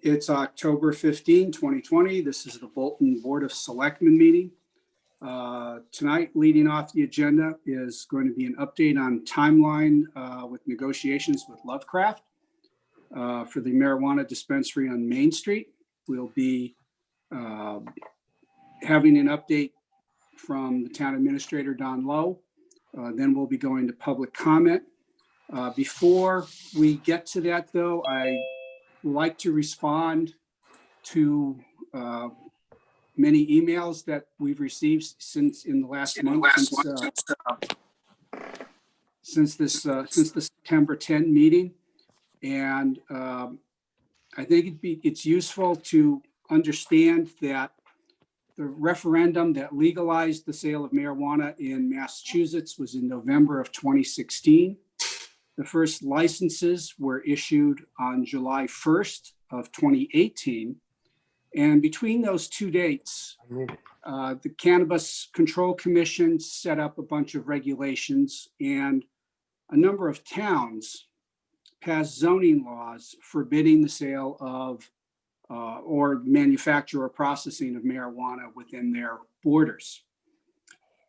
It's October 15, 2020. This is the Bolton Board of Selectmen meeting. Tonight, leading off the agenda is going to be an update on timeline with negotiations with Lovecraft for the marijuana dispensary on Main Street. We'll be having an update from the town administrator, Don Lowe. Then we'll be going to public comment. Before we get to that, though, I like to respond to many emails that we've received since in the last month, since the September 10 meeting. And I think it's useful to understand that the referendum that legalized the sale of marijuana in Massachusetts was in November of 2016. The first licenses were issued on July 1st of 2018. And between those two dates, the Cannabis Control Commission set up a bunch of regulations, and a number of towns passed zoning laws forbidding the sale of or manufacture or processing of marijuana within their borders.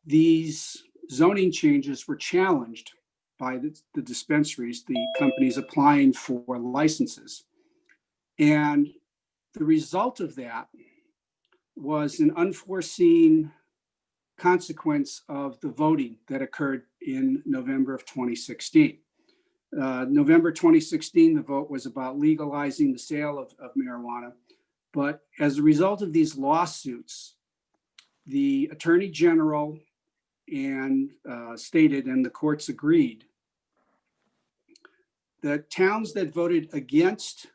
These zoning changes were challenged by the dispensaries, the companies applying for licenses. And the result of that was an unforeseen consequence of the voting that occurred in November of 2016. November 2016, the vote was about legalizing the sale of marijuana. But as a result of these lawsuits, the Attorney General and stated, and the courts agreed, that towns that voted against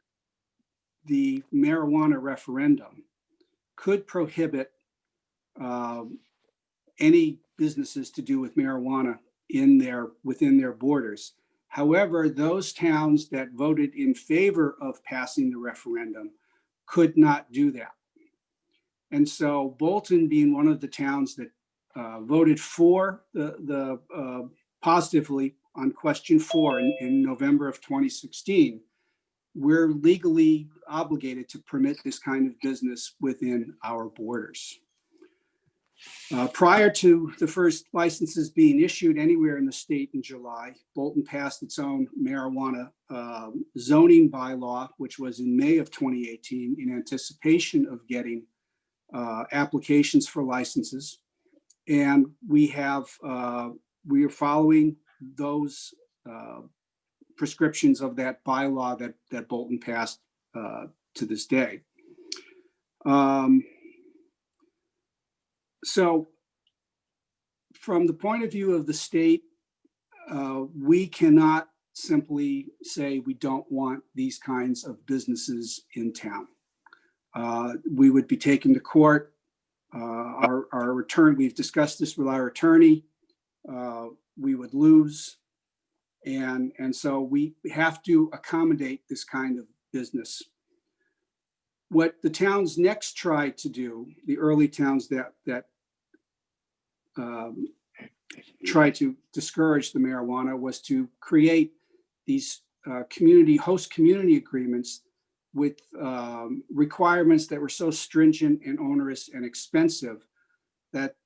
the marijuana referendum could prohibit any businesses to do with marijuana within their borders. However, those towns that voted in favor of passing the referendum could not do that. And so Bolton, being one of the towns that voted for the positively on question 4 in November of 2016, we're legally obligated to permit this kind of business within our borders. Prior to the first licenses being issued anywhere in the state in July, Bolton passed its own marijuana zoning bylaw, which was in May of 2018, in anticipation of getting applications for licenses. And we are following those prescriptions of that bylaw that Bolton passed to this day. So from the point of view of the state, we cannot simply say we don't want these kinds of businesses in town. We would be taken to court. Our return, we've discussed this with our attorney, we would lose. And so we have to accommodate this kind of business. What the towns next tried to do, the early towns that tried to discourage the marijuana, was to create these host community agreements with requirements that were so stringent and onerous and expensive that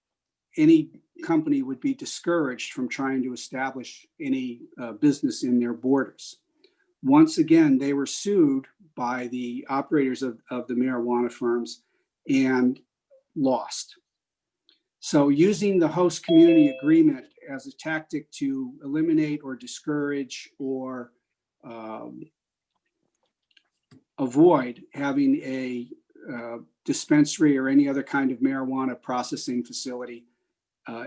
any company would be discouraged from trying to establish any business in their borders. Once again, they were sued by the operators of the marijuana firms and lost. So using the host community agreement as a tactic to eliminate or discourage or avoid having a dispensary or any other kind of marijuana processing facility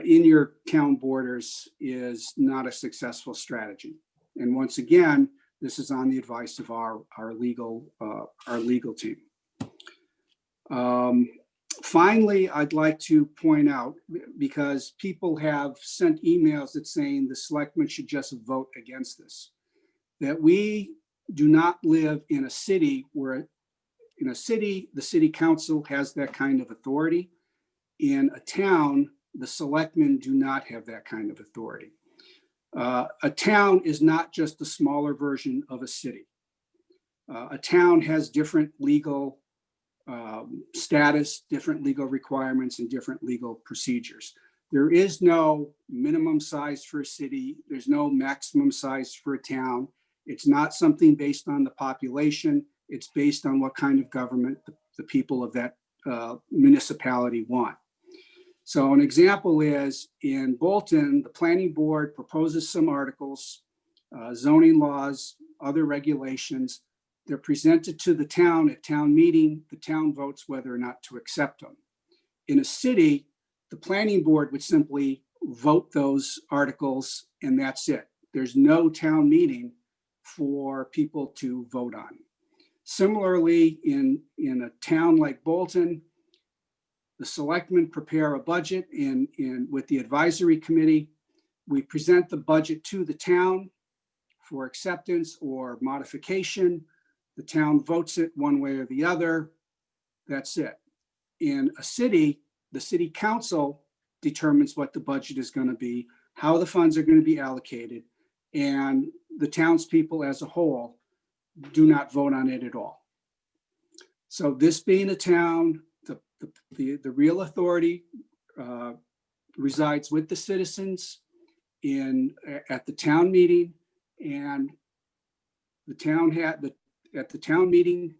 in your town borders is not a successful strategy. And once again, this is on the advice of our legal team. Finally, I'd like to point out, because people have sent emails that saying the selectmen should just vote against this, that we do not live in a city where, in a city, the city council has that kind of authority. In a town, the selectmen do not have that kind of authority. A town is not just a smaller version of a city. a town has different legal status, different legal requirements, and different legal procedures. There is no minimum size for a city. There's no maximum size for a town. It's not something based on the population. It's based on what kind of government the people of that municipality want. So an example is in Bolton, the planning board proposes some articles, zoning laws, other regulations. They're presented to the town at town meeting. The town votes whether or not to accept them. In a city, the planning board would simply vote those articles and that's it. There's no town meeting for people to vote on. Similarly, in a town like Bolton, the selectmen prepare a budget with the advisory committee. We present the budget to the town for acceptance or modification. The town votes it one way or the other. That's it. In a city, the city council determines what the budget is going to be, how the funds are going to be allocated, and the townspeople as a whole do not vote on it at all. So this being a town, the real authority resides with the citizens at the town meeting, and the town at the town meeting,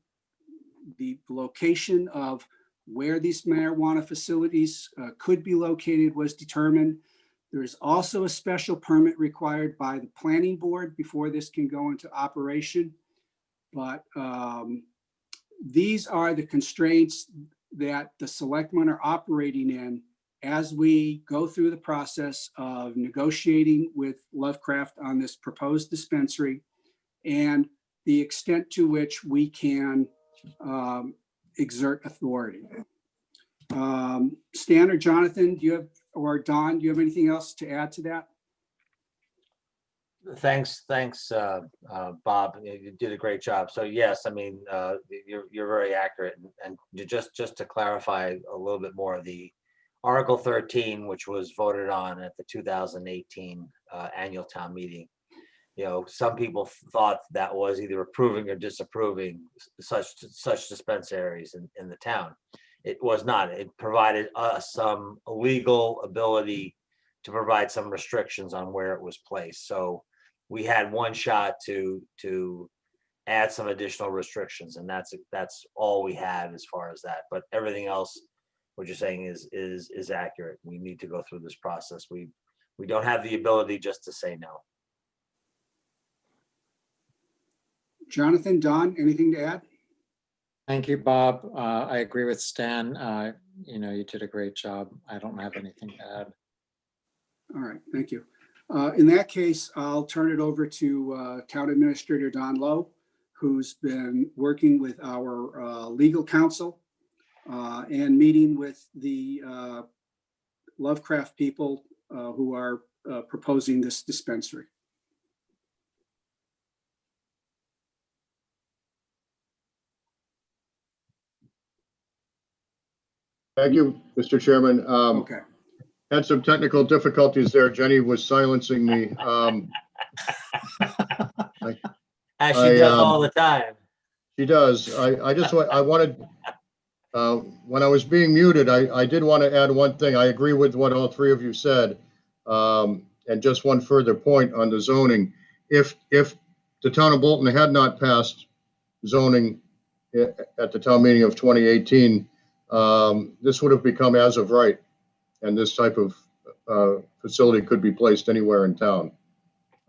the location of where these marijuana facilities could be located was determined. There is also a special permit required by the planning board before this can go into operation. But these are the constraints that the selectmen are operating in as we go through the process of negotiating with Lovecraft on this proposed dispensary and the extent to which we can exert authority. Stan or Jonathan, or Don, do you have anything else to add to that? Thanks, Bob. You did a great job. So yes, I mean, you're very accurate. And just to clarify a little bit more, the Article 13, which was voted on at the 2018 annual town meeting, some people thought that was either approving or disapproving such dispensaries in the town. It was not. It provided us some legal ability to provide some restrictions on where it was placed. So we had one shot to add some additional restrictions, and that's all we had as far as that. But everything else, what you're saying is accurate. We need to go through this process. We don't have the ability just to say no. Jonathan, Don, anything to add? Thank you, Bob. I agree with Stan. You did a great job. I don't have anything to add. All right, thank you. In that case, I'll turn it over to Town Administrator Don Lowe, who's been working with our legal counsel and meeting with the Lovecraft people who are proposing this dispensary. Thank you, Mr. Chairman. Okay. Had some technical difficulties there. Jenny was silencing me. As she does all the time. She does. I wanted, when I was being muted, I did want to add one thing. I agree with what all three of you said. And just one further point on the zoning. If the town of Bolton had not passed zoning at the town meeting of 2018, this would have become as of right, and this type of facility could be placed anywhere in town.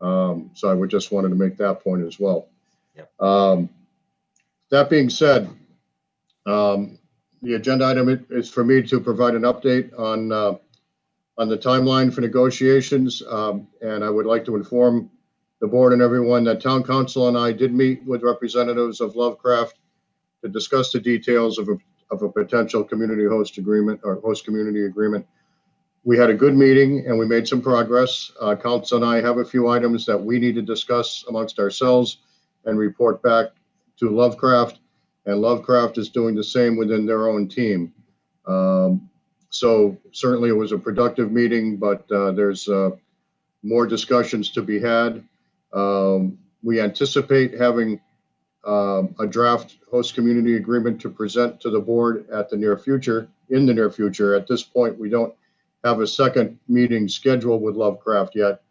So I would just wanted to make that point as well. Yep. That being said, the agenda item is for me to provide an update on the timeline for negotiations, and I would like to inform the board and everyone that Town Council and I did meet with representatives of Lovecraft to discuss the details of a potential community host agreement or host community agreement. We had a good meeting and we made some progress. Council and I have a few items that we need to discuss amongst ourselves and report back to Lovecraft, and Lovecraft is doing the same within their own team. So certainly it was a productive meeting, but there's more discussions to be had. We anticipate having a draft host community agreement to present to the board at the near future, in the near future. At this point, we don't have a second meeting scheduled with Lovecraft yet.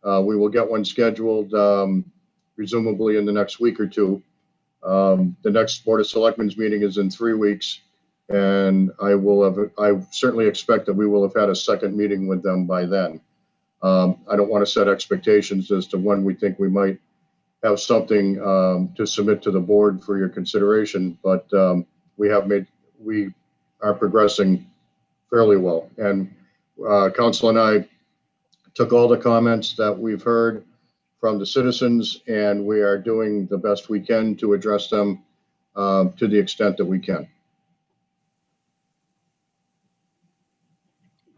We will get one scheduled, presumably in the next week or two. The next Board of Selectmen's meeting is in 3 weeks, and I certainly expect that we will have had a second meeting with them by then. I don't want to set expectations as to when we think we might have something to submit to the board for your consideration, but we are progressing fairly well. And Council and I took all the comments that we've heard from the citizens, and we are doing the best we can to address them to the extent that we can.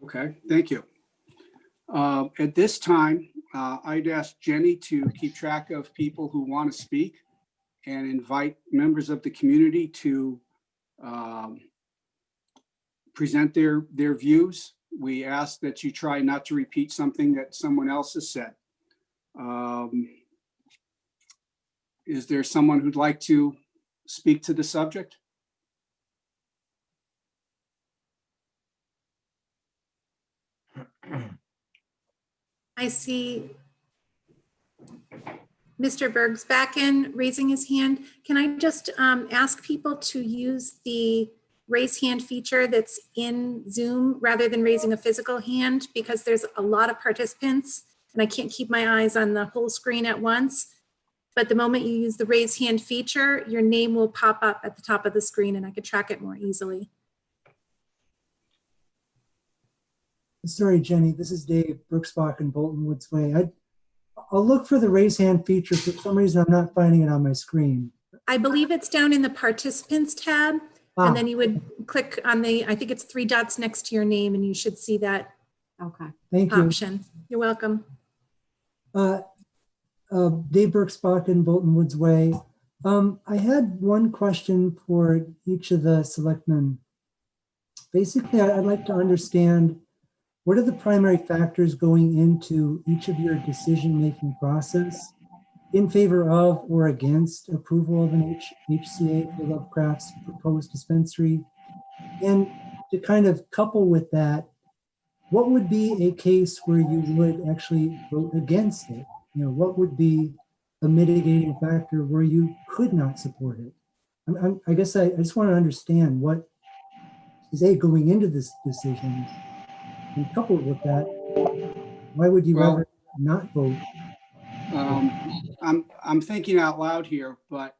Okay, thank you. At this time, I'd ask Jenny to keep track of people who want to speak and invite members of the community to present their views. We ask that you try not to repeat something that someone else has said. Is there someone who'd like to speak to the subject? I see Mr. Bergsbacken raising his hand. Can I just ask people to use the raise hand feature that's in Zoom rather than raising a physical hand, because there's a lot of participants and I can't keep my eyes on the whole screen at once. But the moment you use the raise hand feature, your name will pop up at the top of the screen and I could track it more easily. Sorry, Jenny, this is Dave Brooksbach in Bolton Woods Way. I'll look for the raise hand feature. For some reason, I'm not finding it on my screen. I believe it's down in the participants tab. And then you would click on the, I think it's 3 dots next to your name and you should see that Thank you. option. You're welcome. Dave Brooksbach in Bolton Woods Way. I had one question for each of the selectmen. Basically, I'd like to understand what are the primary factors going into each of your decision-making process in favor of or against approval of an HCA for Lovecraft's proposed dispensary? And to kind of couple with that, what would be a case where you would actually vote against it? You know, what would be a mitigating factor where you could not support it? I guess I just want to understand what is going into this decision, and coupled with that, why would you rather not vote? I'm thinking out loud here, but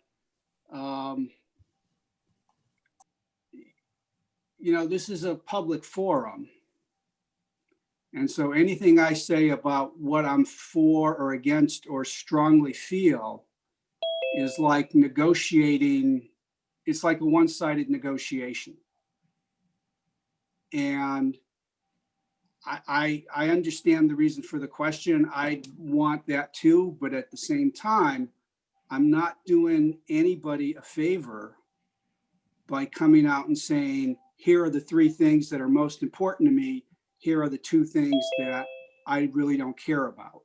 you know, this is a public forum. And so anything I say about what I'm for or against or strongly feel is like negotiating. It's like a one-sided negotiation. And I understand the reason for the question. I want that too, but at the same time, I'm not doing anybody a favor by coming out and saying, here are the 3 things that are most important to me. Here are the 2 things that I really don't care about.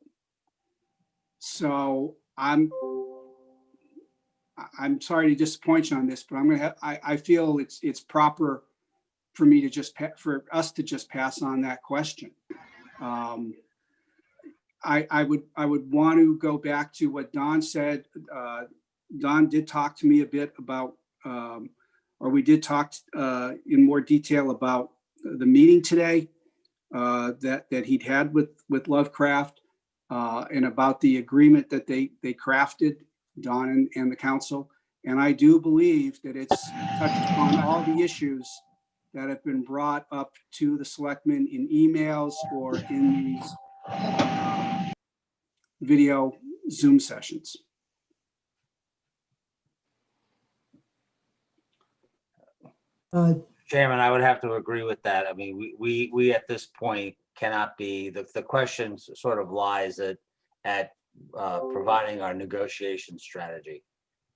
So I'm sorry to disappoint you on this, but I feel it's proper for me to for us to just pass on that question. I would want to go back to what Don said. Don did talk to me a bit about, or we did talk in more detail about the meeting today that he'd had with Lovecraft and about the agreement that they crafted, Don and the council. And I do believe that it's touched upon all the issues that have been brought up to the selectmen in emails or in these video Zoom sessions. Chairman, I would have to agree with that. I mean, we at this point cannot be, the question sort of lies at providing our negotiation strategy.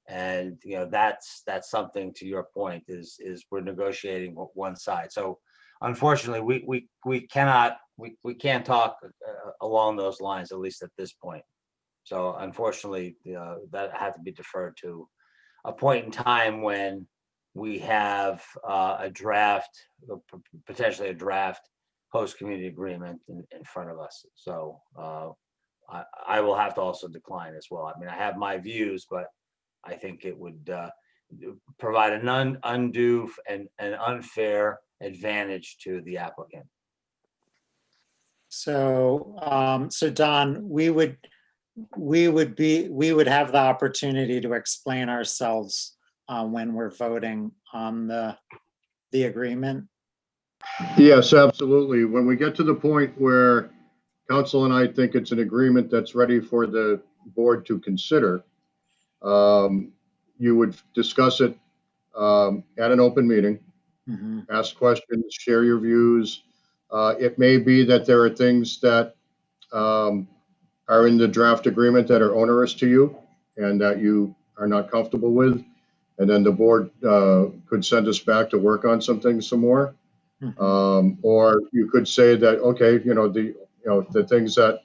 And, you know, that's something, to your point, is we're negotiating one side. So unfortunately, we can't talk along those lines, at least at this point. So unfortunately, that had to be deferred to a point in time when we have a draft, potentially a draft host community agreement in front of us. So I will have to also decline as well. I mean, I have my views, but I think it would provide an undue and an unfair advantage to the applicant. So, so Don, we would have the opportunity to explain ourselves when we're voting on the agreement. Yes, absolutely. When we get to the point where council and I think it's an agreement that's ready for the board to consider, you would discuss it at an open meeting, Mhm. ask questions, share your views. It may be that there are things that are in the draft agreement that are onerous to you and that you are not comfortable with. And then the board could send us back to work on some things some more. Or you could say that, okay, the things that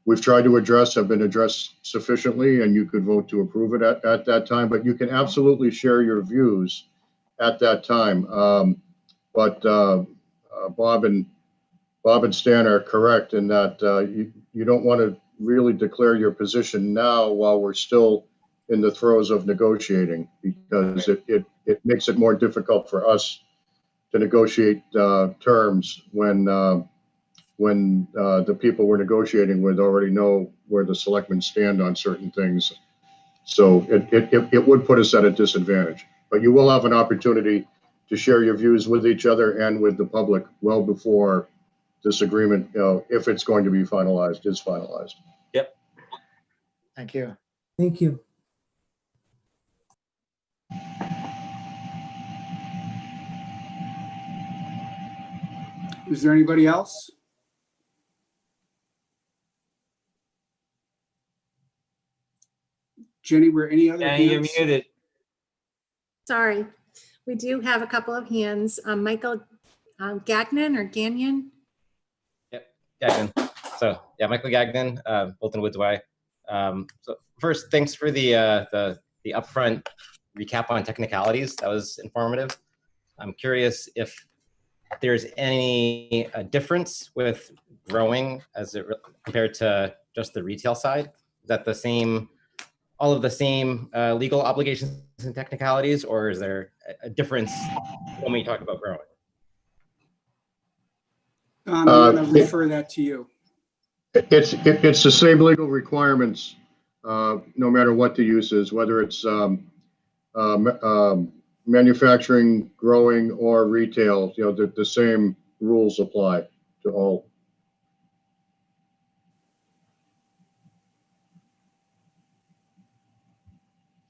we've tried to address have been addressed sufficiently, and you could vote to approve it at that time. But you can absolutely share your views at that time. But Bob and Stan are correct in that you don't want to really declare your position now while we're still in the throes of negotiating, because it makes it more difficult for us to negotiate terms when the people we're negotiating with already know where the selectmen stand on certain things. So it would put us at a disadvantage. But you will have an opportunity to share your views with each other and with the public well before this agreement, if it's going to be finalized, is finalized. Yep. Thank you. Thank you. Is there anybody else? Jenny, were any other And you're hands? muted. Sorry, we do have a couple of hands. Michael Gagnon or Gagnon. Gagnon. So yeah, Michael Gagnon, Bolton Woods Way. So first, thanks for the upfront recap on technicalities. That was informative. I'm curious if there's any difference with growing as it compared to just the retail side. Is that the same, all of the same legal obligations and technicalities, or is there a difference when we talk about growing? I'm going to refer that to you. It's the same legal requirements, no matter what the use is, whether it's manufacturing, growing, or retail. The same rules apply to all.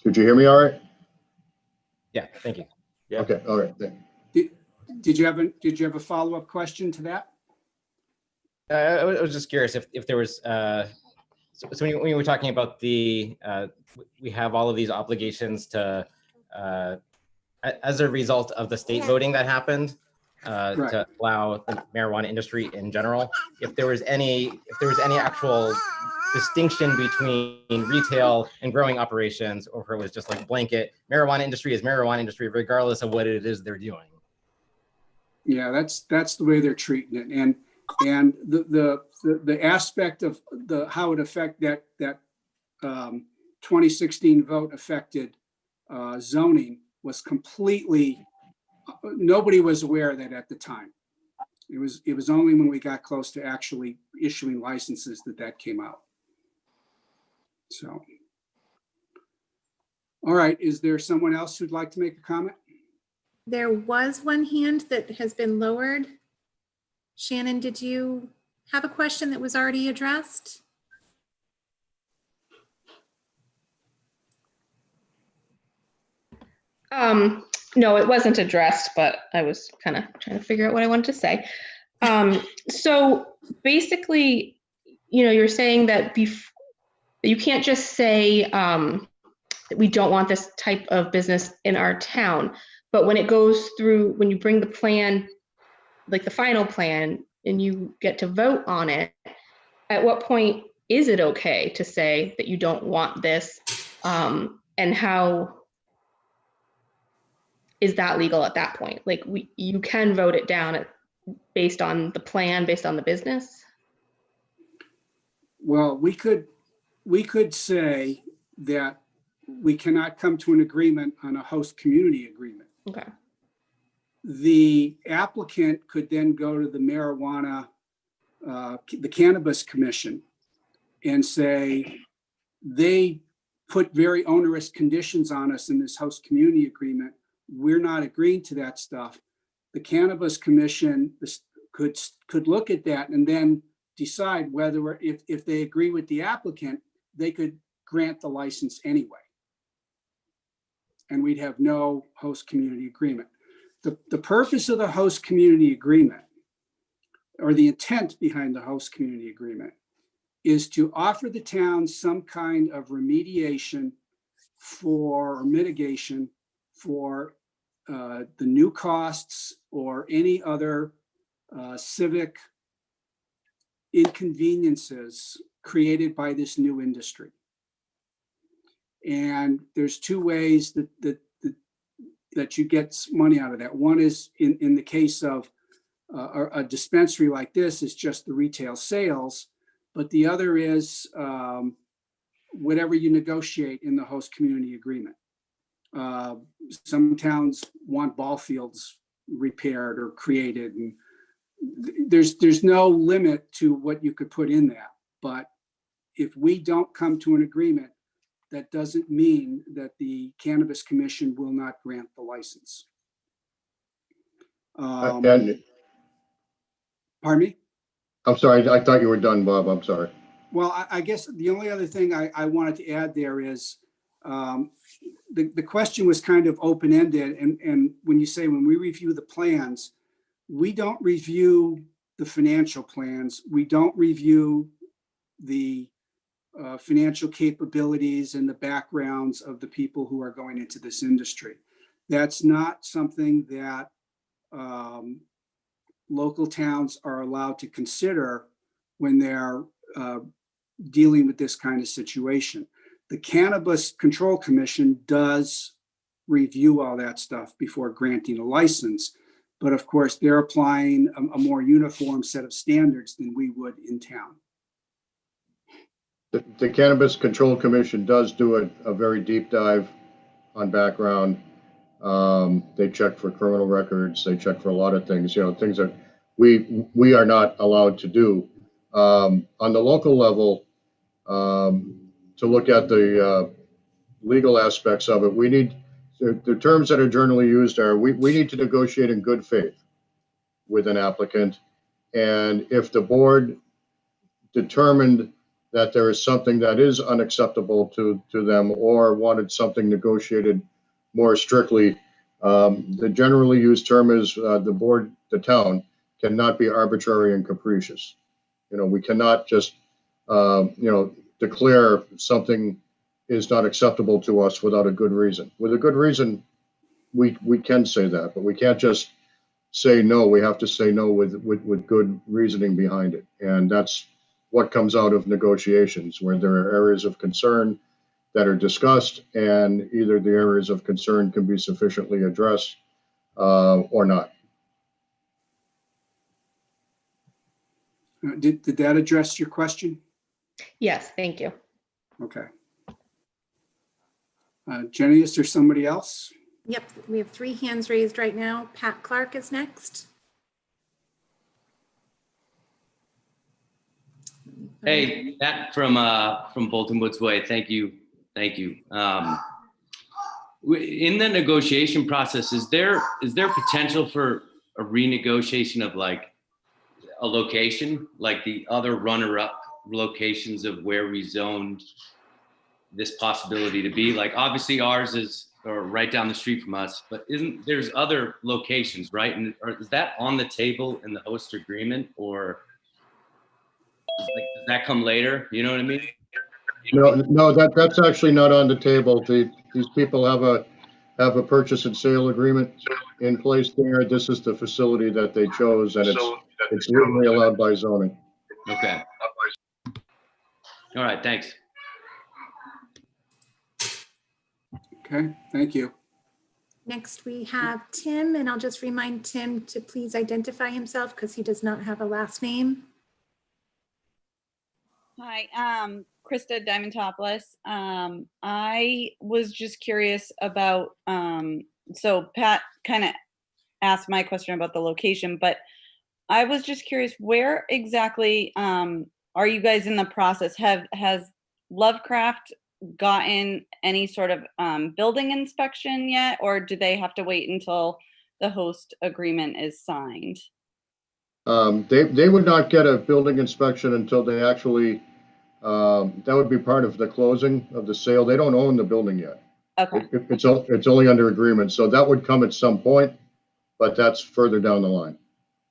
Did you hear me all right? Yeah, thank you. Yeah. Okay, all right. Thank you. Did you have a follow-up question to that? I was just curious if there was, so when you were talking about the, we have all of these obligations to, as a result of the state voting that happened, Right. to allow the marijuana industry in general, if there was any actual distinction between retail and growing operations, or if it was just like blanket, marijuana industry is marijuana industry, regardless of what it is they're doing. Yeah, that's the way they're treating it. And the aspect of how it affect that 2016 vote affected zoning was completely, nobody was aware of that at the time. It was only when we got close to actually issuing licenses that came out. So, all right, is there someone else who'd like to make a comment? There was one hand that has been lowered. Shannon, did you have a question that was already addressed? No, it wasn't addressed, but I was kind of trying to figure out what I wanted to say. So basically, you're saying that you can't just say that we don't want this type of business in our town, but when it goes through, when you bring the plan, like the final plan, and you get to vote on it, at what point is it okay to say that you don't want this? And how is that legal at that point? Like you can vote it down based on the plan, based on the business? Well, we could say that we cannot come to an agreement on a host community agreement. Okay. The applicant could then go to the the Cannabis Commission and say, they put very onerous conditions on us in this host community agreement. We're not agreeing to that stuff. The Cannabis Commission could look at that and then decide whether, if they agree with the applicant, they could grant the license anyway. And we'd have no host community agreement. The purpose of the host community agreement, or the intent behind the host community agreement, is to offer the town some kind of remediation or mitigation for the new costs or any other civic inconveniences created by this new industry. And there's two ways that you get money out of that. One is in the case of a dispensary like this, is just the retail sales, but the other is whatever you negotiate in the host community agreement. Some towns want ball fields repaired or created, and there's no limit to what you could put in that. But if we don't come to an agreement, that doesn't mean that the Cannabis Commission will not grant the license. And Pardon me? I'm sorry, I thought you were done, Bob. I'm sorry. Well, I guess the only other thing I wanted to add there is the question was kind of open-ended. And when you say, when we review the plans, we don't review the financial plans. We don't review the financial capabilities and the backgrounds of the people who are going into this industry. That's not something that local towns are allowed to consider when they're dealing with this kind of situation. The Cannabis Control Commission does review all that stuff before granting a license, but of course they're applying a more uniform set of standards than we would in town. The Cannabis Control Commission does do a very deep dive on background. They check for criminal records. They check for a lot of things, things that we are not allowed to do. On the local level, to look at the legal aspects of it, we need, the terms that are generally used are, we need to negotiate in good faith with an applicant. And if the board determined that there is something that is unacceptable to them or wanted something negotiated more strictly, the generally used term is the town cannot be arbitrary and capricious. We cannot just, declare something is not acceptable to us without a good reason. With a good reason, we can say that, but we can't just say no. We have to say no with good reasoning behind it. And that's what comes out of negotiations, where there are areas of concern that are discussed, and either the areas of concern can be sufficiently addressed or not. Did that address your question? Yes, thank you. Okay. Jenny, is there somebody else? Yep, we have 3 hands raised right now. Pat Clark is next. Hey, Matt from Bolton Woods Way. Thank you. In the negotiation process, is there potential for a renegotiation of like a location, like the other runner-up locations of where we zoned this possibility to be? Like, obviously ours is right down the street from us, but there's other locations, right? And is that on the table in the host agreement, or does that come later? You know what I mean? No, that's actually not on the table. These people have a purchase and sale agreement in place there. This is the facility that they chose, and it's legally allowed by zoning. Okay. All right, thanks. Okay, thank you. Next, we have Tim, and I'll just remind Tim to please identify himself because he does not have a last name. Hi, Krista Diamantopoulos. I was just curious about, so Pat kind of asked my question about the location, but I was just curious, where exactly are you guys in the process? Has Lovecraft gotten any sort of building inspection yet, or do they have to wait until the host agreement is signed? They would not get a building inspection until they actually, that would be part of the closing of the sale. They don't own the building yet. Okay, It's only under agreement, so that would come at some point, but that's further down the line.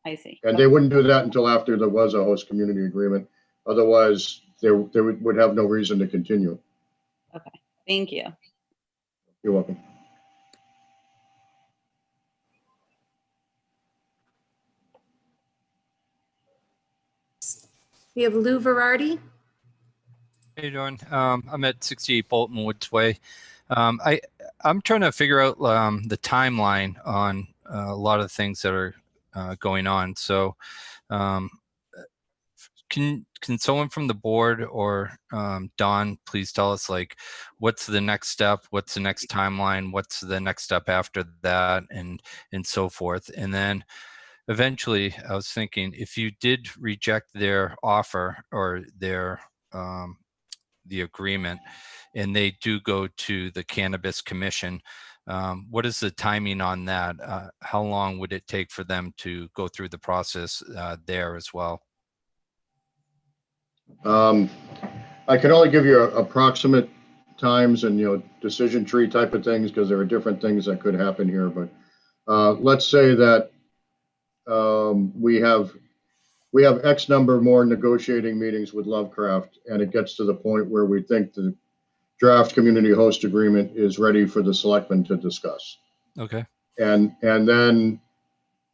I see. And they wouldn't do that until after there was a host community agreement. Otherwise, they would have no reason to continue. Okay, thank you. You're welcome. We have Lou Verardi. How you doing? I'm at 68 Bolton Woods Way. I'm trying to figure out the timeline on a lot of things that are going on. So, can someone from the board or Don please tell us, like, what's the next step? What's the next timeline? What's the next step after that, and so forth? And then eventually, I was thinking, if you did reject their offer or their the agreement, and they do go to the Cannabis Commission, what is the timing on that? How long would it take for them to go through the process there as well? I can only give you approximate times and, decision tree type of things, because there are different things that could happen here. But let's say that we have X number more negotiating meetings with Lovecraft, and it gets to the point where we think the draft community host agreement is ready for the selectmen to discuss. Okay. And then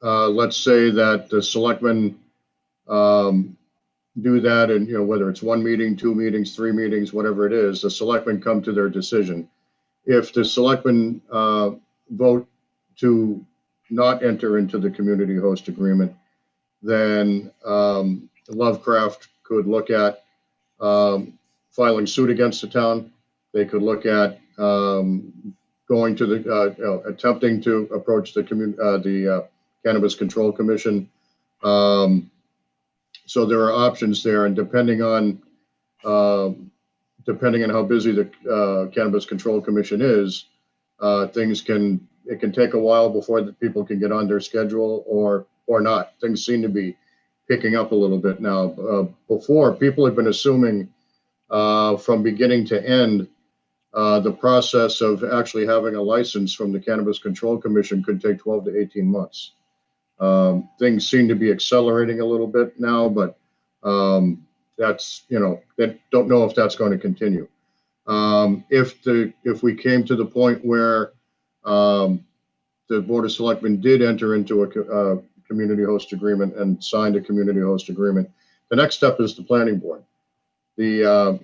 let's say that the selectmen do that, and whether it's 1 meeting, 2 meetings, 3 meetings, whatever it is, the selectmen come to their decision. If the selectmen vote to not enter into the community host agreement, then Lovecraft could look at filing suit against the town. They could look at going to the attempting to approach the Cannabis Control Commission. So there are options there, and depending on how busy the Cannabis Control Commission is, it can take a while before the people can get on their schedule or not. Things seem to be picking up a little bit now. Before, people have been assuming from beginning to end, the process of actually having a license from the Cannabis Control Commission could take 12 to 18 months. Things seem to be accelerating a little bit now, but that's, they don't know if that's going to continue. If we came to the point where the Board of Selectmen did enter into a community host agreement and signed a community host agreement, the next step is the planning board. The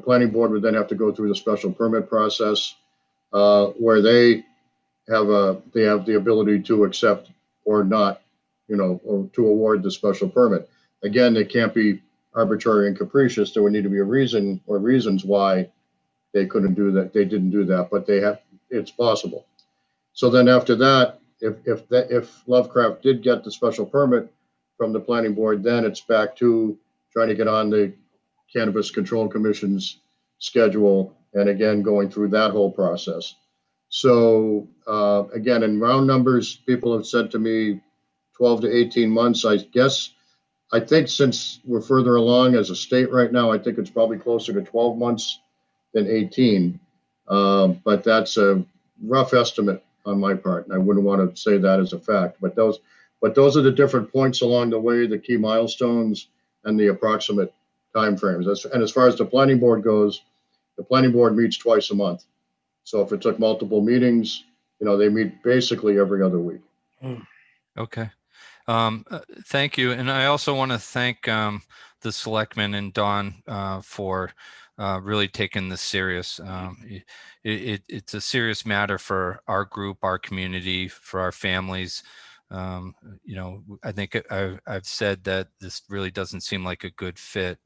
planning board would then have to go through the special permit process, where they have the ability to accept or not, or to award the special permit. Again, it can't be arbitrary and capricious. There would need to be a reason or reasons why they couldn't do that. They didn't do that, but it's possible. So then after that, if Lovecraft did get the special permit from the planning board, then it's back to trying to get on the Cannabis Control Commission's schedule, and again, going through that whole process. So again, in round numbers, people have said to me 12 to 18 months. I think since we're further along as a state right now, I think it's probably closer to 12 months than 18. But that's a rough estimate on my part, and I wouldn't want to say that as a fact. But those are the different points along the way, the key milestones and the approximate timeframes. And as far as the planning board goes, the planning board meets twice a month. So if it took multiple meetings, they meet basically every other week. Okay. Thank you. And I also want to thank the selectmen and Don for really taken this serious. It's a serious matter for our group, our community, for our families. You know, I think I've said that this really doesn't seem like a good fit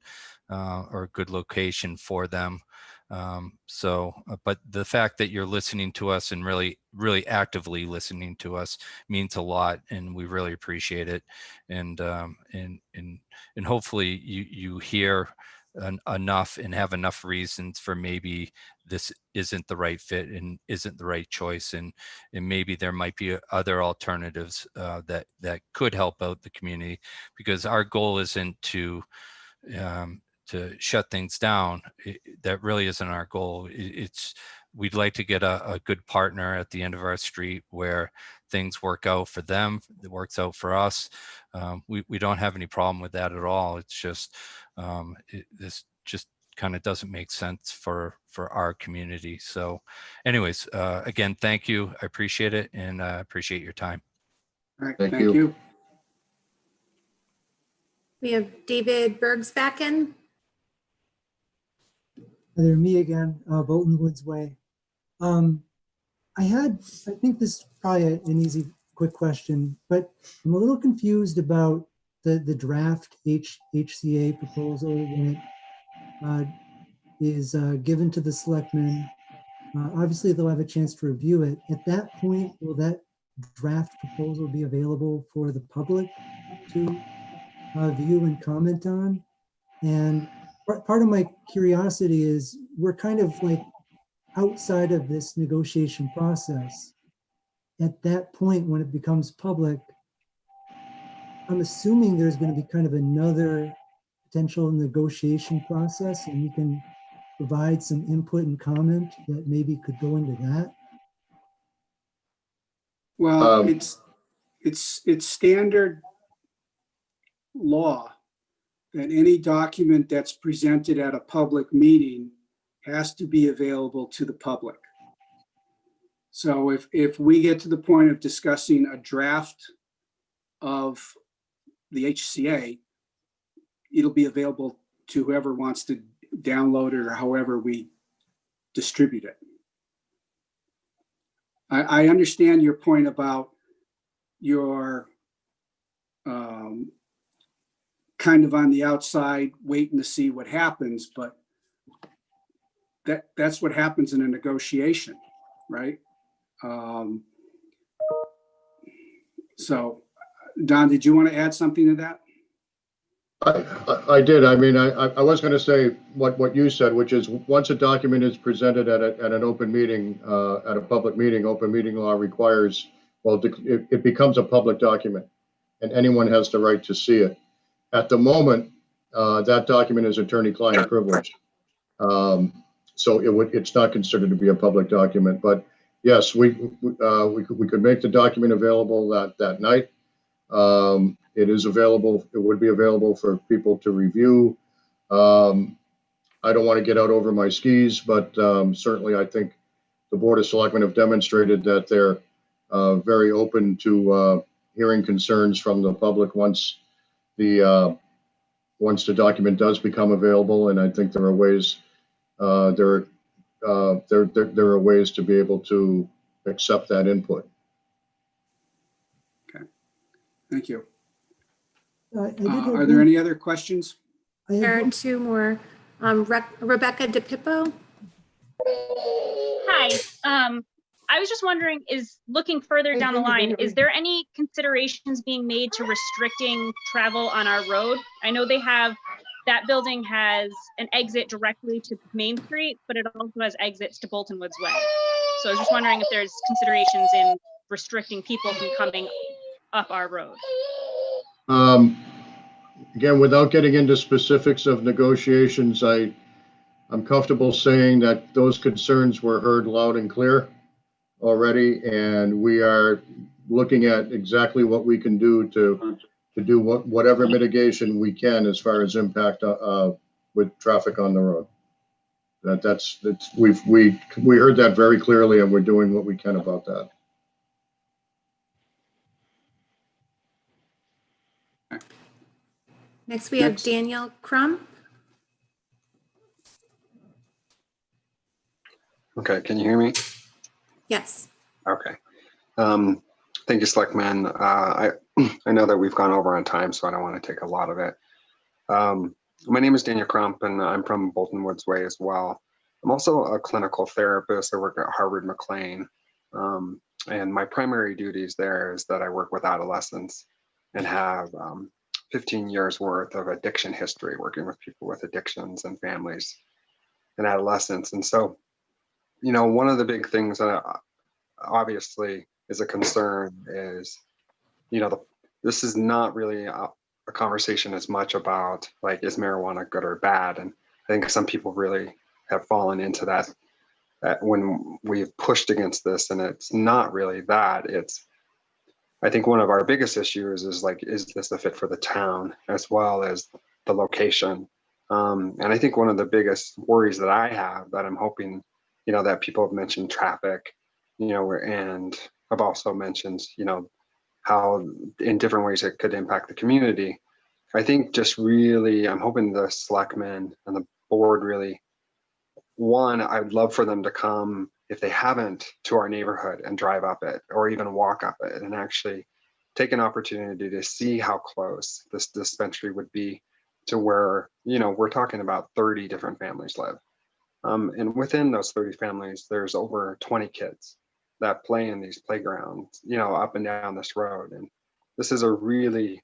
or a good location for them. But the fact that you're listening to us and really actively listening to us means a lot, and we really appreciate it. And hopefully you hear enough and have enough reasons for maybe this isn't the right fit and isn't the right choice, and maybe there might be other alternatives that could help out the community, because our goal isn't to shut things down. That really isn't our goal. We'd like to get a good partner at the end of our street where things work out for them, it works out for us. We don't have any problem with that at all. It's just this just kind of doesn't make sense for our community. So anyways, again, thank you. I appreciate it, and I appreciate your time. All right, Thank thank you. you. We have David Bergsbacken. Either me again, Bolton Woods Way. I think this is probably an easy, quick question, but I'm a little confused about the draft HCA proposal when it is given to the selectmen. Obviously, they'll have a chance to review it. At that point, will that draft proposal be available for the public to view and comment on? And part of my curiosity is we're kind of like outside of this negotiation process. At that point, when it becomes public, I'm assuming there's going to be kind of another potential negotiation process, and you can provide some input and comment that maybe could go into that. Well, it's standard law that any document that's presented at a public meeting has to be available to the public. So if we get to the point of discussing a draft of the HCA, it'll be available to whoever wants to download it or however we distribute it. I understand your point about your kind of on the outside waiting to see what happens, but that's what happens in a negotiation, right? So Don, did you want to add something to that? I did. I mean, I was going to say what you said, which is once a document is presented at an open meeting, at a public meeting, open meeting law requires, well, it becomes a public document and anyone has the right to see it. At the moment, that document is attorney-client privilege. So it's not considered to be a public document, but yes, we could make the document available that night. It is available. It would be available for people to review. I don't want to get out over my skis, but certainly I think the Board of Selectmen have demonstrated that they're very open to hearing concerns from the public once the document does become available. And I think there are ways there are ways to be able to accept that input. Okay, thank you. Are Are there any other questions? There are two more. Rebecca DePippo. Hi. I was just wondering, is looking further down the line, is there any considerations being made to restricting travel on our road? I know that building has an exit directly to Main Street, but it also has exits to Bolton Woods Way. So I was just wondering if there's considerations in restricting people from coming up our road. Again, without getting into specifics of negotiations, I'm comfortable saying that those concerns were heard loud and clear already, and we are looking at exactly what we can do to do whatever mitigation we can as far as impact with traffic on the road. We heard that very clearly, and we're doing what we can about that. Next, we have Dania Crump. Okay, can you hear me? Yes. Okay. Thank you, Selectmen. I know that we've gone over on time, so I don't want to take a lot of it. My name is Dania Crump, and I'm from Bolton Woods Way as well. I'm also a clinical therapist. I work at Harvard McLean. And my primary duties there is that I work with adolescents and have 15 years worth of addiction history, working with people with addictions and families and adolescents. And so, you know, one of the big things that obviously is a concern is, you know, this is not really a conversation as much about like, is marijuana good or bad? And I think some people really have fallen into that when we've pushed against this, and it's not really that. It's, I think one of our biggest issues is like, is this a fit for the town as well as the location? And I think one of the biggest worries that I have, that I'm hoping, you know, that people have mentioned traffic, you know, and I've also mentioned, you know, how in different ways it could impact the community. I think just really, I'm hoping the selectmen and the board really, one, I'd love for them to come, if they haven't, to our neighborhood and drive up it or even walk up it and actually take an opportunity to see how close this dispensary would be to where, you know, we're talking about 30 different families live. And within those 30 families, there's over 20 kids that play in these playgrounds, you know, up and down this road. And this is a really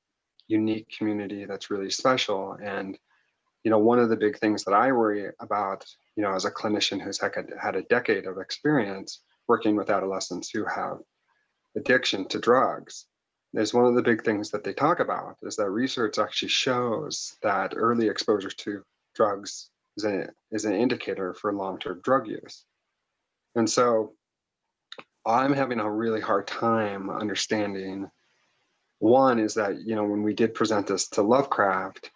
unique community that's really special. And, you know, one of the big things that I worry about, you know, as a clinician who's had a decade of experience working with adolescents who have addiction to drugs, is one of the big things that they talk about is that research actually shows that early exposure to drugs is an indicator for long-term drug use. And so I'm having a really hard time understanding. One is that, you know, when we did present this to Lovecraft,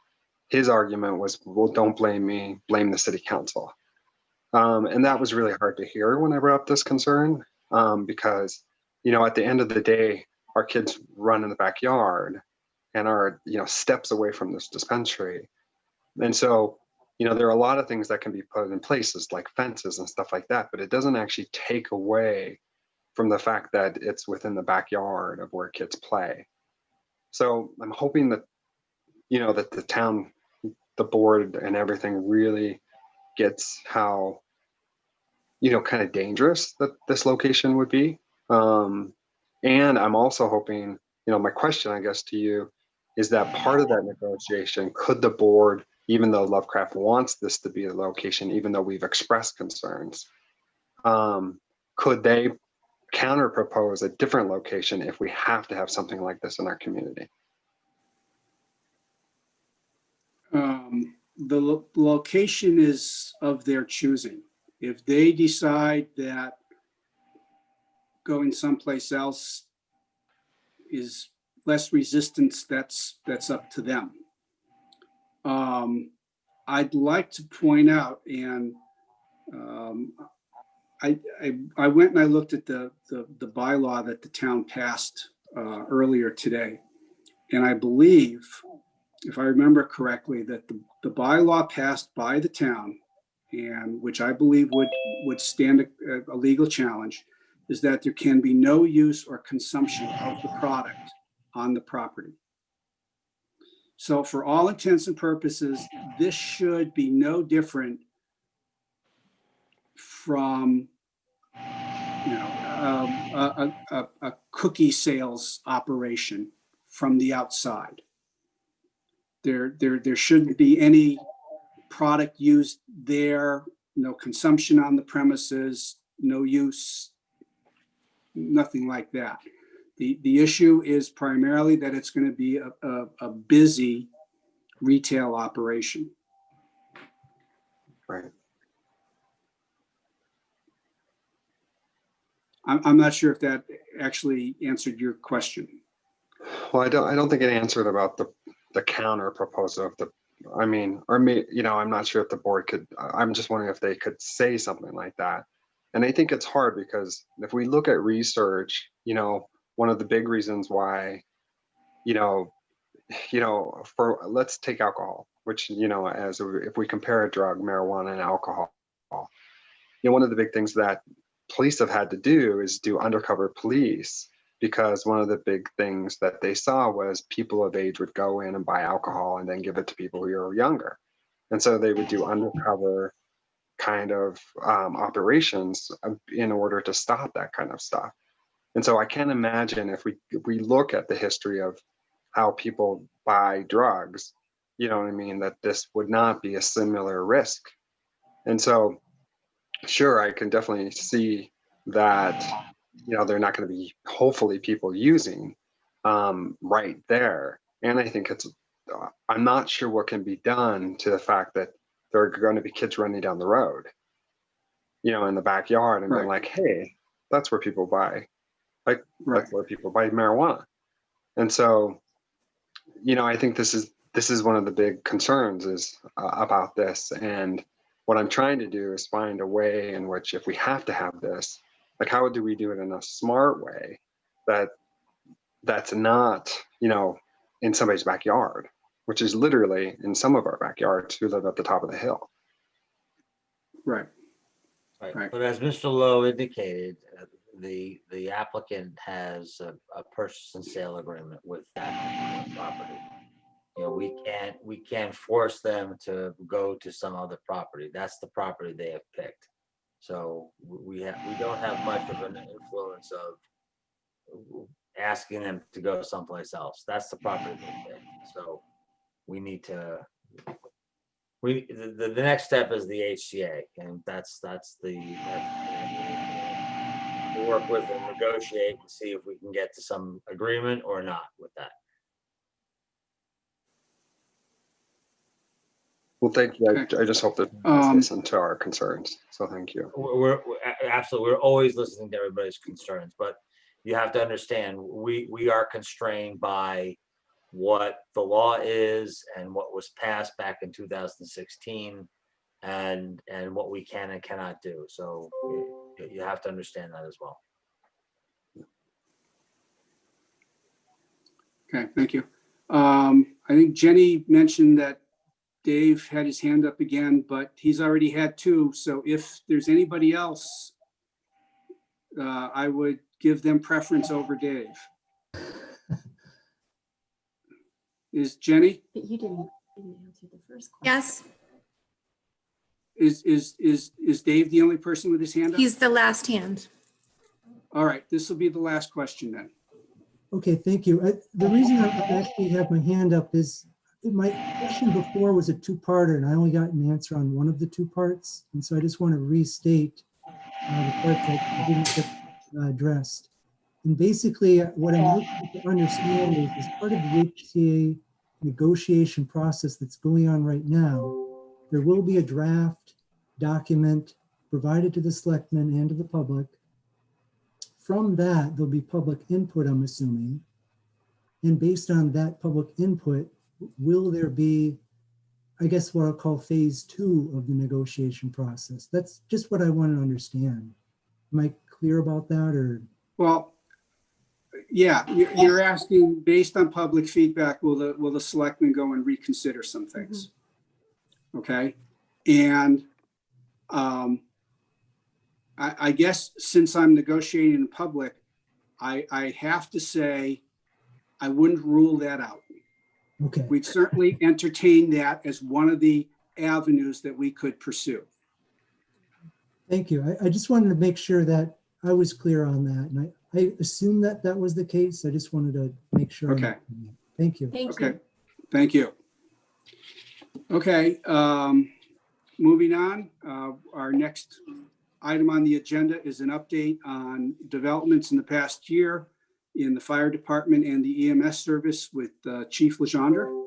his argument was, well, don't blame me, blame the city council. And that was really hard to hear when I brought up this concern, because, you know, at the end of the day, our kids run in the backyard and are, you know, steps away from this dispensary. And so, you know, there are a lot of things that can be put in places like fences and stuff like that, but it doesn't actually take away from the fact that it's within the backyard of where kids play. So I'm hoping that, you know, that the town, the board and everything really gets how, you know, kind of dangerous that this location would be. And I'm also hoping, you know, my question, I guess, to you is that part of that negotiation, could the board, even though Lovecraft wants this to be a location, even though we've expressed concerns, could they counter propose a different location if we have to have something like this in our community? The location is of their choosing. If they decide that going someplace else is less resistance, that's up to them. I'd like to point out, and I went and I looked at the bylaw that the town passed earlier today, and I believe, if I remember correctly, that the bylaw passed by the town, and which I believe would stand a legal challenge, is that there can be no use or consumption of the product on the property. So for all intents and purposes, this should be no different from, you know, a cookie sales operation from the outside. There shouldn't be any product used there, no consumption on the premises, no use, nothing like that. The issue is primarily that it's going to be a busy retail operation. Right. I'm not sure if that actually answered your question. Well, I don't think it answered about the counter proposal of the, I mean, or me, you know, I'm not sure if the board could, I'm just wondering if they could say something like that. And I think it's hard because if we look at research, you know, one of the big reasons why, you know, for, let's take alcohol, which, you know, as if we compare a drug, marijuana and alcohol, one of the big things that police have had to do is do undercover police, because one of the big things that they saw was people of age would go in and buy alcohol and then give it to people who are younger. And so they would do undercover kind of operations in order to stop that kind of stuff. And so I can't imagine if we look at the history of how people buy drugs, you know what I mean, that this would not be a similar risk. And so, sure, I can definitely see that, they're not going to be, hopefully, people using right there. And I think I'm not sure what can be done to the fact that there are going to be kids running down the road, in the backyard and being like, hey, that's where people buy. That's where people buy marijuana. And so, I think this is one of the big concerns is about this. And what I'm trying to do is find a way in which, if we have to have this, like, how do we do it in a smart way that's not, in somebody's backyard, which is literally in some of our backyards who live at the top of the hill. Right. But as Mr. Lowe indicated, the applicant has a purchase and sale agreement with that property. We can't force them to go to some other property. That's the property they have picked. So we don't have much of an influence of asking them to go someplace else. That's the property they picked. So we need to. The next step is the HCA, and that's the we'll work with and negotiate and see if we can get to some agreement or not with that. Well, thank you. I just hope that listen to our concerns. So thank you. We're absolutely, we're always listening to everybody's concerns, but you have to understand we are constrained by what the law is and what was passed back in 2016 and what we can and cannot do. So you have to understand that as well. Okay, thank you. I think Jenny mentioned that Dave had his hand up again, but he's already had two. So if there's anybody else, I would give them preference over Dave. Is Jenny? But you didn't answer the first question. Yes, Is Dave the only person with his hand up? he's the last hand. All right, this will be the last question then. Okay, thank you. The reason I actually have my hand up is my question before was a two-parter, and I only got an answer on one of the two parts. And so I just want to restate the part that didn't get addressed. And basically, what I'm looking to understand is, as part of the HCA negotiation process that's going on right now, there will be a draft document provided to the selectmen and to the public. From that, there'll be public input, I'm assuming. And based on that public input, will there be, I guess, what I'll call phase 2 of the negotiation process? That's just what I want to understand. Am I clear about that, or? Well, yeah, you're asking based on public feedback, will the selectmen go and reconsider some things? Okay, and I guess since I'm negotiating in public, I have to say I wouldn't rule that out. Okay. We'd certainly entertain that as one of the avenues that we could pursue. Thank you. I just wanted to make sure that I was clear on that. And I assumed that that was the case. I just wanted to make sure. Okay. Thank you. Thank Okay, you. thank you. Okay, moving on. Our next item on the agenda is an update on developments in the past year in the fire department and the EMS service with Chief Legendre.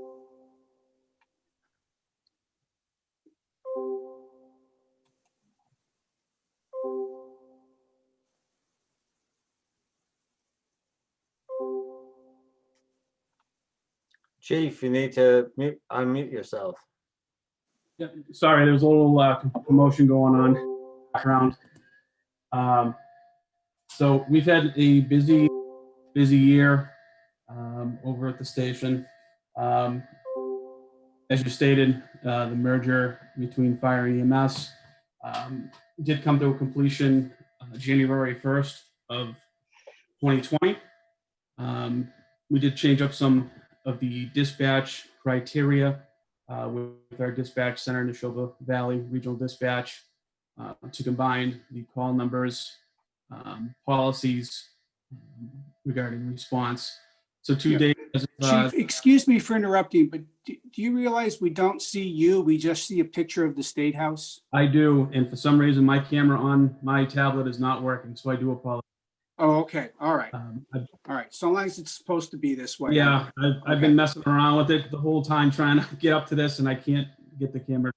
Chief, you need to unmute yourself. Yeah, sorry, there was a little commotion going on in the background. So we've had a busy year over at the station. As you stated, the merger between fire and EMS did come to a completion January 1st of 2020. We did change up some of the dispatch criteria with our dispatch center, Neshoba Valley Regional Dispatch, to combine the call numbers, policies regarding response. So 2 days. Chief, excuse me for interrupting, but do you realize we don't see you? We just see a picture of the State House? I do, and for some reason my camera on my tablet is not working, so I do apologize. Oh, okay. All right. All right. So long as it's supposed to be this way. Yeah, I've been messing around with it the whole time trying to get up to this, and I can't get the camera.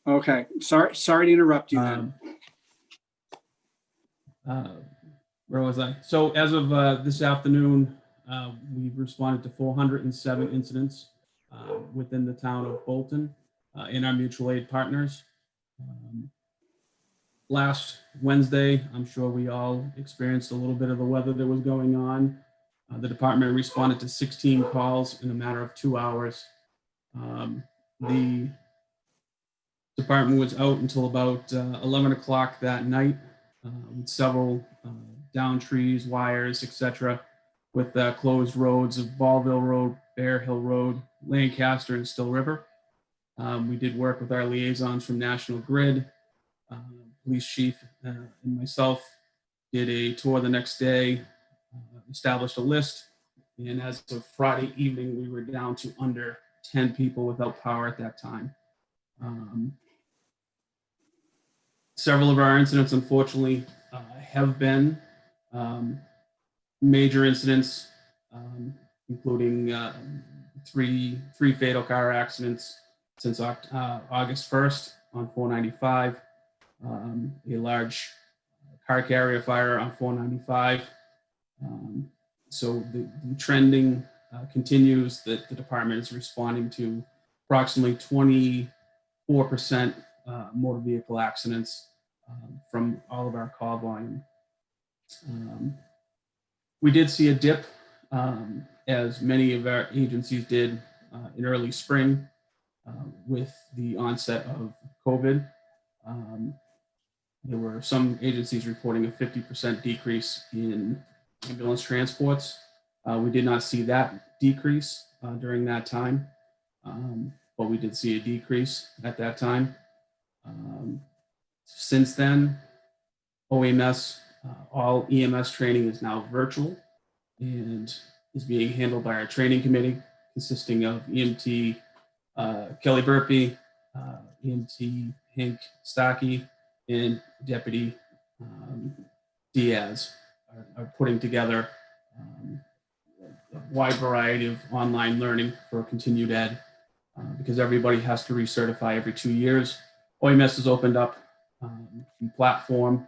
Okay. Sorry to interrupt you then. Where was I? So as of this afternoon, we've responded to 407 incidents within the town of Bolton in our mutual aid partners. Last Wednesday, I'm sure we all experienced a little bit of the weather that was going on. The department responded to 16 calls in a matter of 2 hours. The department was out until about 11 o'clock that night with several down trees, wires, etc., with closed roads of Ballville Road, Bear Hill Road, Lancaster, and Still River. We did work with our liaisons from National Grid. Police chief and myself did a tour the next day, established a list, and as of Friday evening, we were down to under 10 people without power at that time. Several of our incidents, unfortunately, have been major incidents, including three fatal car accidents since August 1st on 495, a large car carrier fire on 495. So the trending continues that the department is responding to approximately 24% motor vehicle accidents from all of our call volume. We did see a dip, as many of our agencies did in early spring with the onset of COVID. There were some agencies reporting a 50% decrease in ambulance transports. We did not see that decrease during that time, but we did see a decrease at that time. Since then, OEMS, all EMS training is now virtual and is being handled by our training committee, consisting of EMT Kelly Burpee, EMT Hank Stocky, and Deputy Diaz are putting together a wide variety of online learning for continued ed because everybody has to recertify every 2 years. OEMS has opened up the platform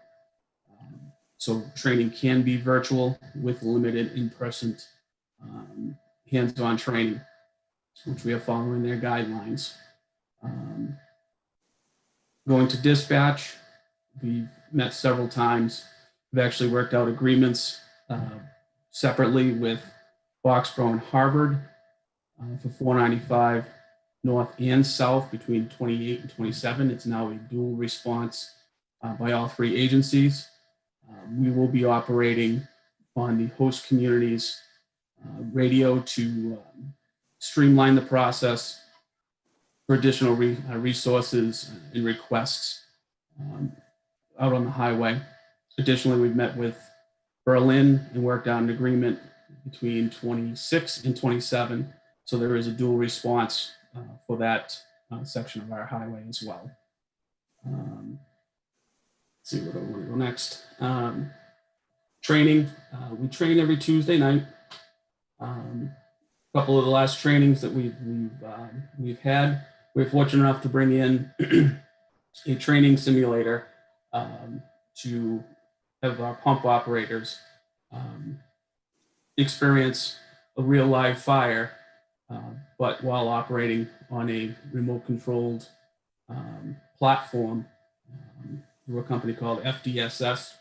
so training can be virtual with limited in-person hands-on training, which we are following their guidelines. Going to dispatch, we've met several times. We've actually worked out agreements separately with Foxborough and Harvard for 495 north and south between 28 and 27. It's now a dual response by all three agencies. We will be operating on the host community's radio to streamline the process for additional resources and requests out on the highway. Additionally, we've met with Berlin and worked out an agreement between 26 and 27. So there is a dual response for that section of our highway as well. Let's see where I want to go next. Training, we train every Tuesday night. A couple of the last trainings that we've had, we're fortunate enough to bring in a training simulator to have our pump operators experience a real live fire, but while operating on a remote controlled platform through a company called FDSS,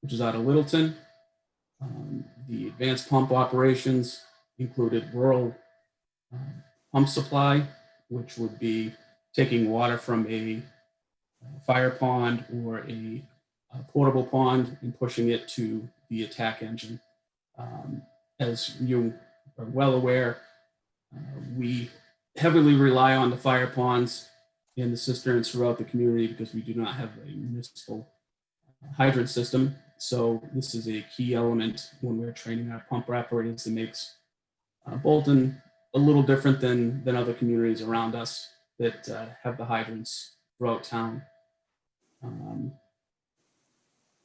which is out of Littleton. The advanced pump operations included rural pump supply, which would be taking water from a fire pond or a portable pond and pushing it to the attack engine. As you are well aware, we heavily rely on the fire ponds and the cisterns throughout the community because we do not have a municipal hydrant system. So this is a key element when we're training our pump operators that makes Bolton a little different than other communities around us that have the hydrants throughout town.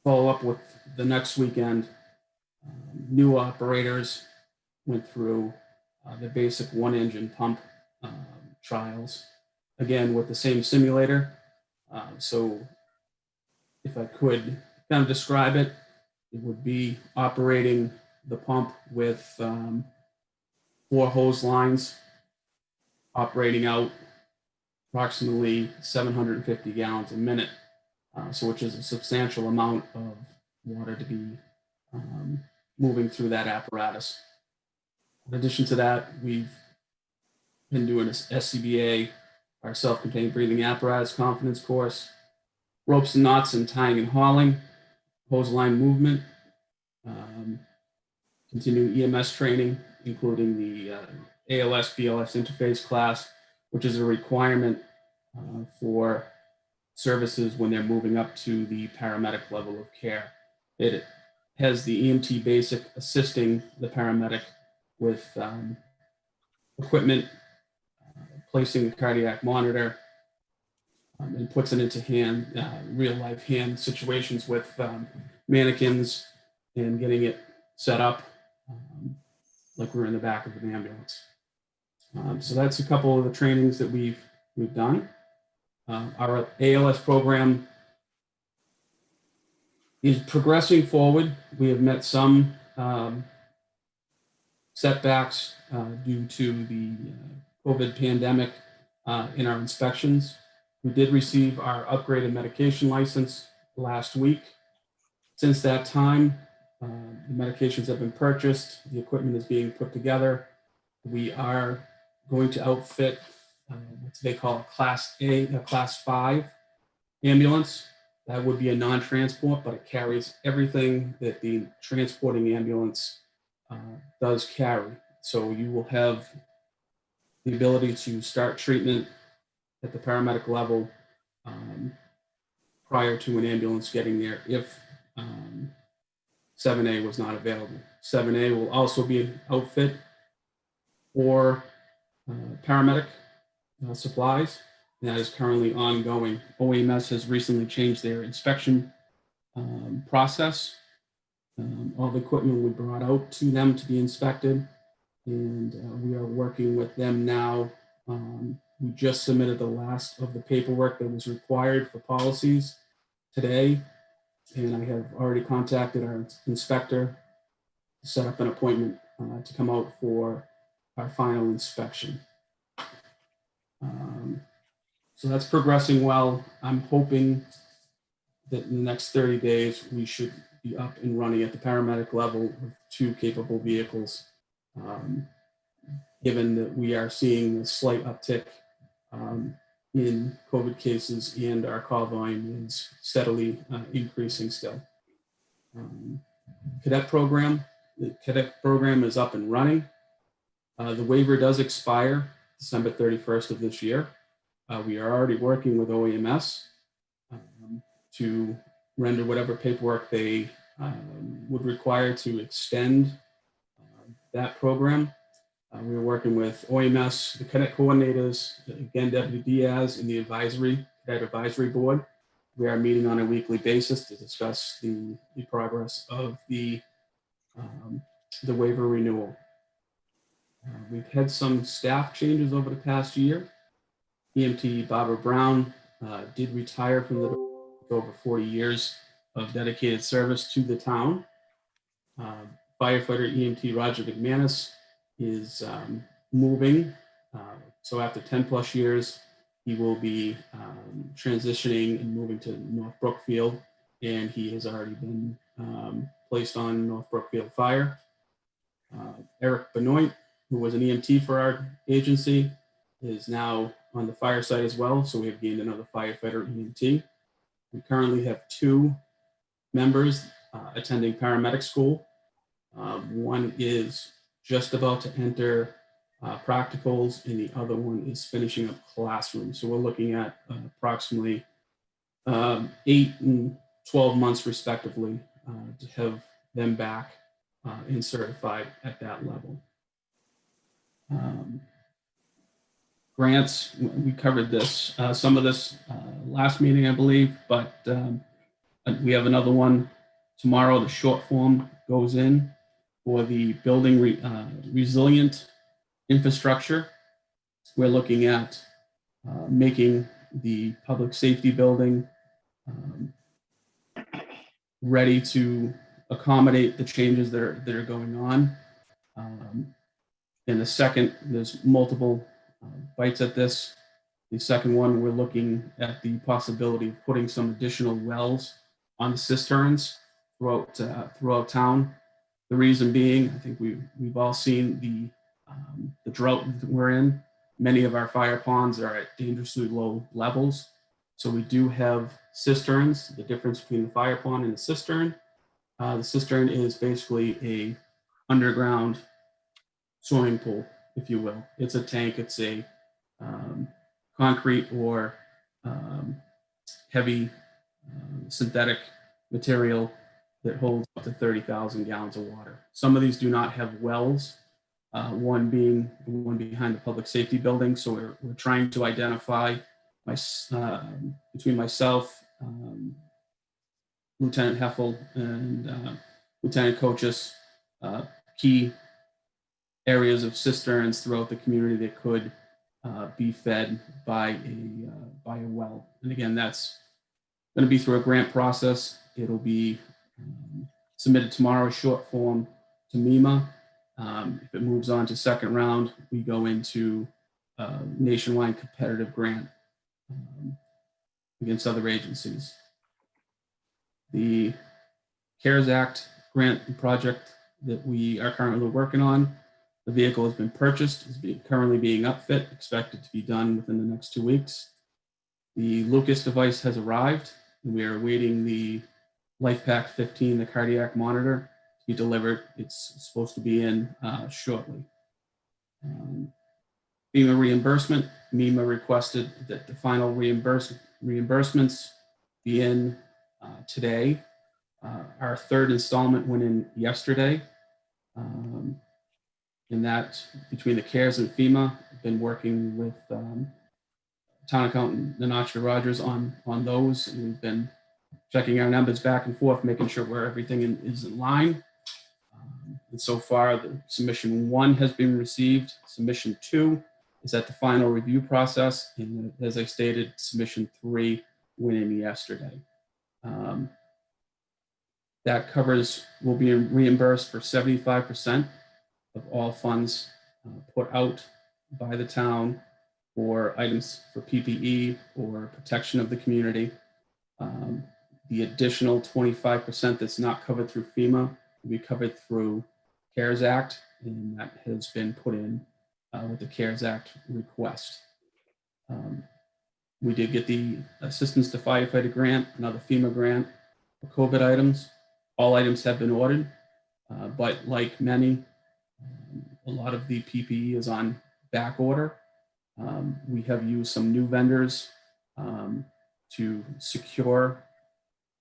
Follow up with the next weekend. New operators went through the basic one engine pump trials, again with the same simulator. So if I could kind of describe it, it would be operating the pump with 4 hose lines, operating out approximately 750 gallons a minute, so which is a substantial amount of water to be moving through that apparatus. In addition to that, we've been doing a SCBA, our self-contained breathing apparatus confidence course, ropes and knots and tying and hauling, hose line movement, continuing EMS training, including the ALS BLS interface class, which is a requirement for services when they're moving up to the paramedic level of care. It has the EMT basic assisting the paramedic with equipment, placing the cardiac monitor, and puts it into real life hand situations with mannequins and getting it set up like we're in the back of an ambulance. So that's a couple of the trainings that we've done. Our ALS program is progressing forward. We have met some setbacks due to the COVID pandemic in our inspections. We did receive our upgraded medication license last week. Since that time, the medications have been purchased, the equipment is being put together. We are going to outfit what they call a Class A, a Class 5 ambulance. That would be a non-transport, but it carries everything that the transporting ambulance does carry. So you will have the ability to start treatment at the paramedic level prior to an ambulance getting there if 7A was not available. 7A will also be an outfit for paramedic supplies. That is currently ongoing. OEMS has recently changed their inspection process. All the equipment we brought out to them to be inspected, and we are working with them now. We just submitted the last of the paperwork that was required for policies today, and I have already contacted our inspector to set up an appointment to come out for our final inspection. So that's progressing well. I'm hoping that in the next 30 days, we should be up and running at the paramedic level with 2 capable vehicles, given that we are seeing a slight uptick in COVID cases and our call volume is steadily increasing still. The cadet program is up and running. The waiver does expire December 31st of this year. We are already working with OEMS to render whatever paperwork they would require to extend that program. We're working with OEMS, the cadet coordinators, again, Deputy Diaz, and the cadet advisory board. We are meeting on a weekly basis to discuss the progress of the waiver renewal. We've had some staff changes over the past year. EMT Barbara Brown did retire from the over 40 years of dedicated service to the town. Firefighter EMT Roger McManus is moving. So after 10 plus years, he will be transitioning and moving to North Brookfield, and he has already been placed on North Brookfield Fire. Eric Benoit, who was an EMT for our agency, is now on the fire site as well. So we have gained another firefighter EMT. We currently have 2 members attending paramedic school. One is just about to enter practicals, and the other one is finishing up classroom. So we're looking at approximately 8 and 12 months respectively to have them back and certified at that level. Grants, we covered this, some of this last meeting, I believe, but we have another one tomorrow. The short form goes in for the building resilient infrastructure. We're looking at making the public safety building ready to accommodate the changes that are going on. And the second, there's multiple bites at this. The second one, we're looking at the possibility of putting some additional wells on the cisterns throughout town. The reason being, I think we've all seen the drought that we're in. Many of our fire ponds are at dangerously low levels. So we do have cisterns. The difference between the fire pond and the cistern is basically a underground swimming pool, if you will. It's a tank. It's a concrete or heavy synthetic material that holds up to 30,000 gallons of water. Some of these do not have wells, one being the one behind the public safety building. So we're trying to identify between myself, Lieutenant Heffel, and Lieutenant Coaches, key areas of cisterns throughout the community that could be fed by a well. And again, that's going to be through a grant process. It'll be submitted tomorrow, short form to MEMA. If it moves on to second round, we go into nationwide competitive grant against other agencies. The CARES Act grant project that we are currently working on, the vehicle has been purchased, is currently being upfit, expected to be done within the next 2 weeks. The Lucas device has arrived, and we are awaiting the LifePak 15, the cardiac monitor, to be delivered. It's supposed to be in shortly. FEMA reimbursement, MEMA requested that the final reimbursements be in today. Our third installment went in yesterday. And that, between the CARES and FEMA, I've been working with town accountant Nanacha Rogers on those, and we've been checking our numbers back and forth, making sure where everything is in line. And so far, the submission 1 has been received. Submission 2 is at the final review process. And as I stated, submission 3 went in yesterday. That covers, will be reimbursed for 75% of all funds put out by the town for items for PPE or protection of the community. The additional 25% that's not covered through FEMA will be covered through CARES Act, and that has been put in with the CARES Act request. We did get the Assistance to Firefighter grant, another FEMA grant for COVID items. All items have been ordered, but like many, a lot of the PPE is on back order. We have used some new vendors to secure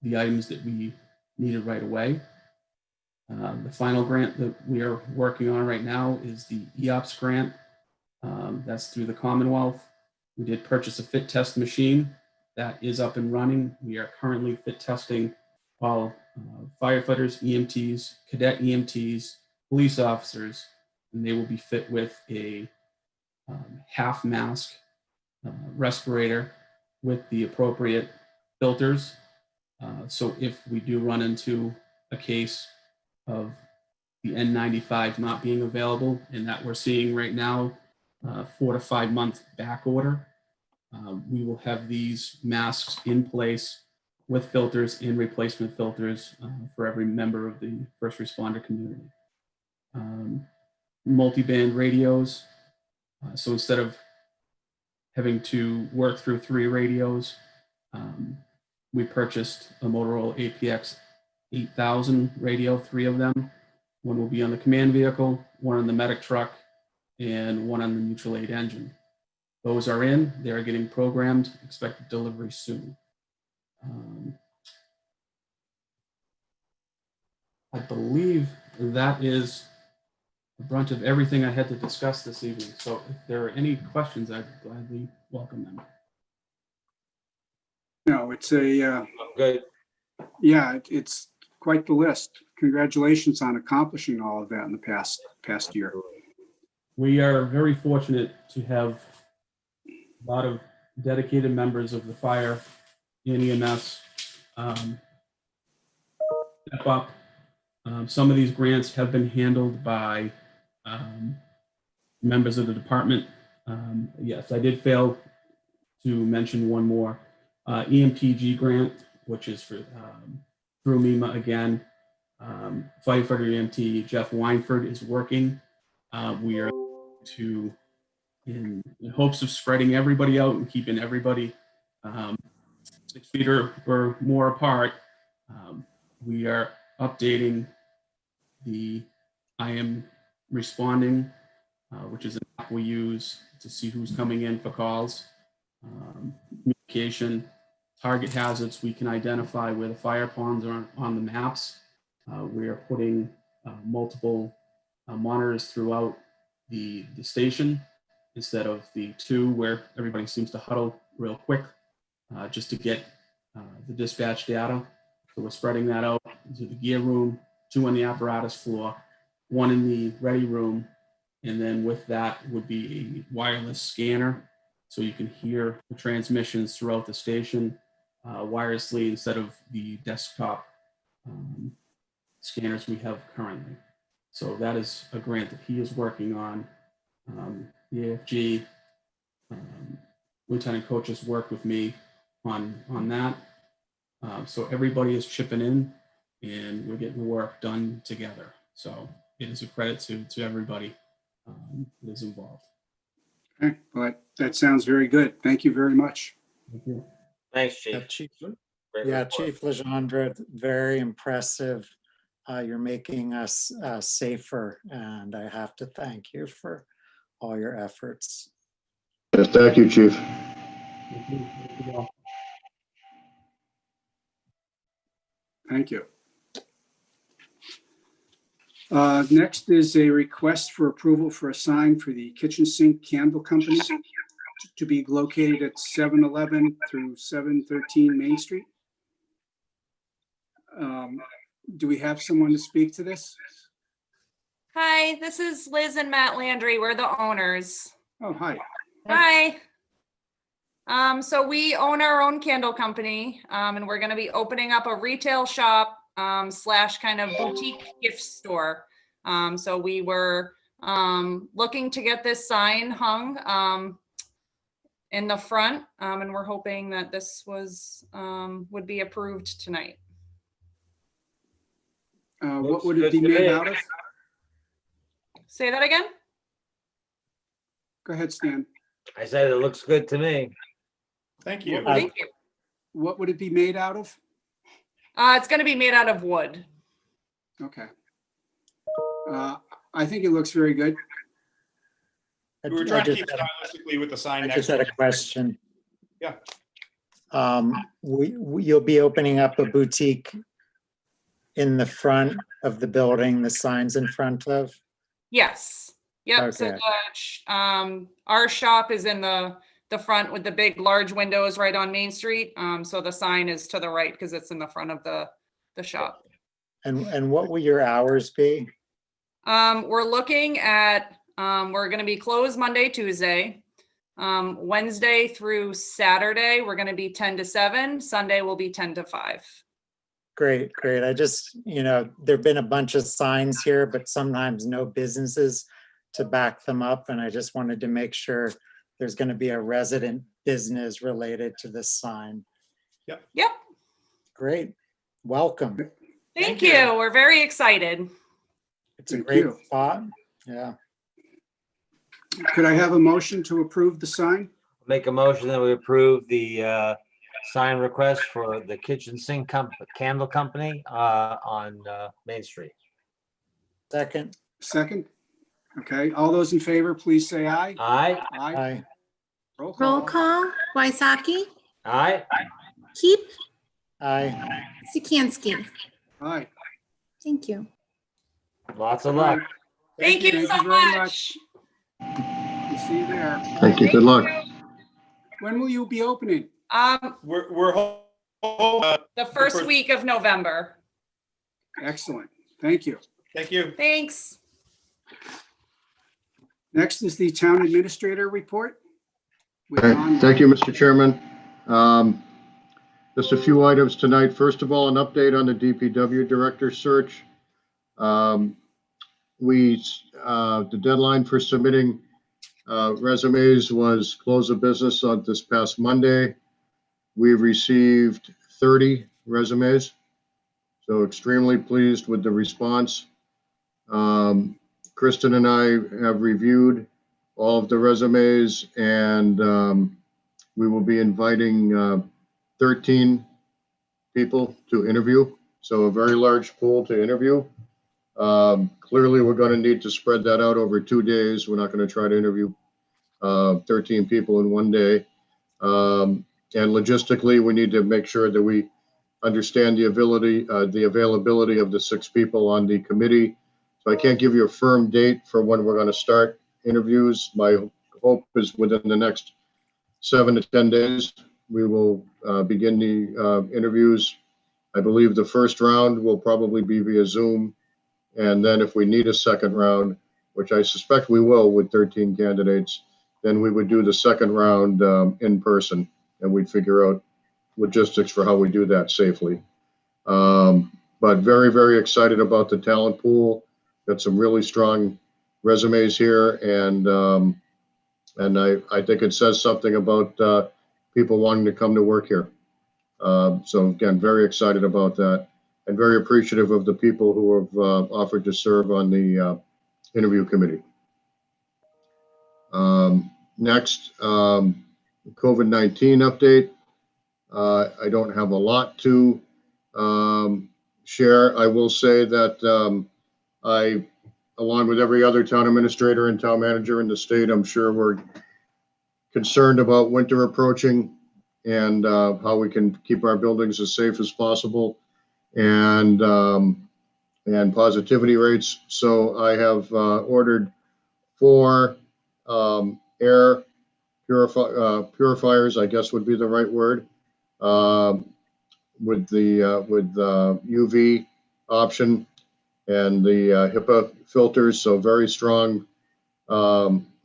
the items that we needed right away. The final grant that we are working on right now is the EOPS grant. That's through the Commonwealth. We did purchase a fit test machine that is up and running. We are currently fit testing all firefighters, EMTs, cadet EMTs, police officers, and they will be fit with a half mask respirator with the appropriate filters. So if we do run into a case of the N95 not being available, and that we're seeing right now, 4 to 5 month back order, we will have these masks in place with filters and replacement filters for every member of the first responder community. Multi-band radios. So instead of having to work through 3 radios. We purchased a Motorola APX 8000 radio, 3 of them. One will be on the command vehicle, one on the medic truck, and one on the mutual aid engine. Those are in, they are getting programmed, expected delivery soon. I believe that is the brunt of everything I had to discuss this evening. So if there are any questions, I'd gladly welcome them. No, it's a, Good. yeah, it's quite the list. Congratulations on accomplishing all of that in the past year. We are very fortunate to have a lot of dedicated members of the fire and EMS step up. Some of these grants have been handled by members of the department. Yes, I did fail to mention one more. EMTG grant, which is for through MEMA again. Firefighter EMT Jeff Weinford is working. We are in hopes of spreading everybody out and keeping everybody 6 feet or more apart. We are updating the I Am Responding, which is an app we use to see who's coming in for calls. Communication, target hazards, we can identify where the fire ponds are on the maps. We are putting multiple monitors throughout the station instead of the 2 where everybody seems to huddle real quick just to get the dispatch data. So we're spreading that out into the gear room, 2 on the apparatus floor, 1 in the ready room, and then with that would be a wireless scanner so you can hear the transmissions throughout the station wirelessly instead of the desktop scanners we have currently. So that is a grant that he is working on. The AFG lieutenant coach has worked with me on that. So everybody is chipping in and we're getting the work done together. So it is a credit to everybody that is involved. Okay, well, that sounds very good. Thank you very much. Thank you. Thanks, Chief. Chief Legendre, very impressive. You're making us safer, and I have to thank you for all your efforts. Yes, thank you, Chief. Thank you. Thank you all. Thank you. Next is a request for approval for a sign for the kitchen sink candle company to be located at 711 through 713 Main Street. Do we have someone to speak to this? Hi, this is Liz and Matt Landry. We're the owners. Oh, hi. Hi. So we own our own candle company, and we're going to be opening up a retail shop slash kind of boutique gift store. So we were looking to get this sign hung in the front, and we're hoping that this would be approved tonight. What would it be made out of? Say that again? Go ahead, Stan. I said it looks good to me. Thank you. Thank you. What would it be made out of? It's going to be made out of wood. Okay. I think it looks very good. We were trying to keep stylistically with the sign I next just to had it. a question. Yeah. You'll be opening up a boutique in the front of the building, the signs in front of? Yes. Yep. So Okay. our shop is in the front with the big large windows right on Main Street. So the sign is to the right because it's in the front of the shop. And what will your hours be? We're looking at we're going to be closed Monday, Tuesday, Wednesday through Saturday. We're going to be 10 to 7. Sunday will be 10 to 5. Great, great. I just, there've been a bunch of signs here, but sometimes no businesses to back them up. And I just wanted to make sure there's going to be a resident business related to this sign. Yep. Yep. Great. Welcome. Thank you. We're very excited. It's a Thank great you. spot. Yeah. Could I have a motion to approve the sign? Make a motion that we approve the sign request for the kitchen sink candle company on Main Street. Second. Second? Okay, all those in favor, please say aye. Aye. Aye. Aye. Roll Roll call. call, Wysocki, Aye. Keep, Aye. Sikansky. Aye. Thank you. Lots of All luck. right. Thank you so very much. We'll see you there. Thank you. Good luck. When will you be opening? We're The first week of November. Excellent. Thank you. Thank you. Thanks. Next is the town administrator report. with Okay, Don. thank you, Mr. Chairman. Just a few items tonight. First of all, an update on the DPW director search. The deadline for submitting resumes was close of business on this past Monday. We received 30 resumes, so extremely pleased with the response. Kristen and I have reviewed all of the resumes, and we will be inviting 13 people to interview, so a very large pool to interview. Clearly, we're going to need to spread that out over 2 days. We're not going to try to interview 13 people in 1 day. And logistically, we need to make sure that we understand the availability of the 6 people on the committee. So I can't give you a firm date for when we're going to start interviews. My hope is within the next 7 to 10 days, we will begin the interviews. I believe the first round will probably be via Zoom. And then if we need a second round, which I suspect we will with 13 candidates, then we would do the second round in person, and we'd figure out logistics for how we do that safely. But very, very excited about the talent pool. Got some really strong resumes here, and I think it says something about people wanting to come to work here. So again, very excited about that, and very appreciative of the people who have offered to serve on the interview committee. Next, COVID-19 update. I don't have a lot to share. I will say that I, along with every other town administrator and town manager in the state, I'm sure we're concerned about winter approaching and how we can keep our buildings as safe as possible, and positivity rates. So I have ordered 4 air purifiers, I guess would be the right word, with the UV option and the HEPA filters. So very strong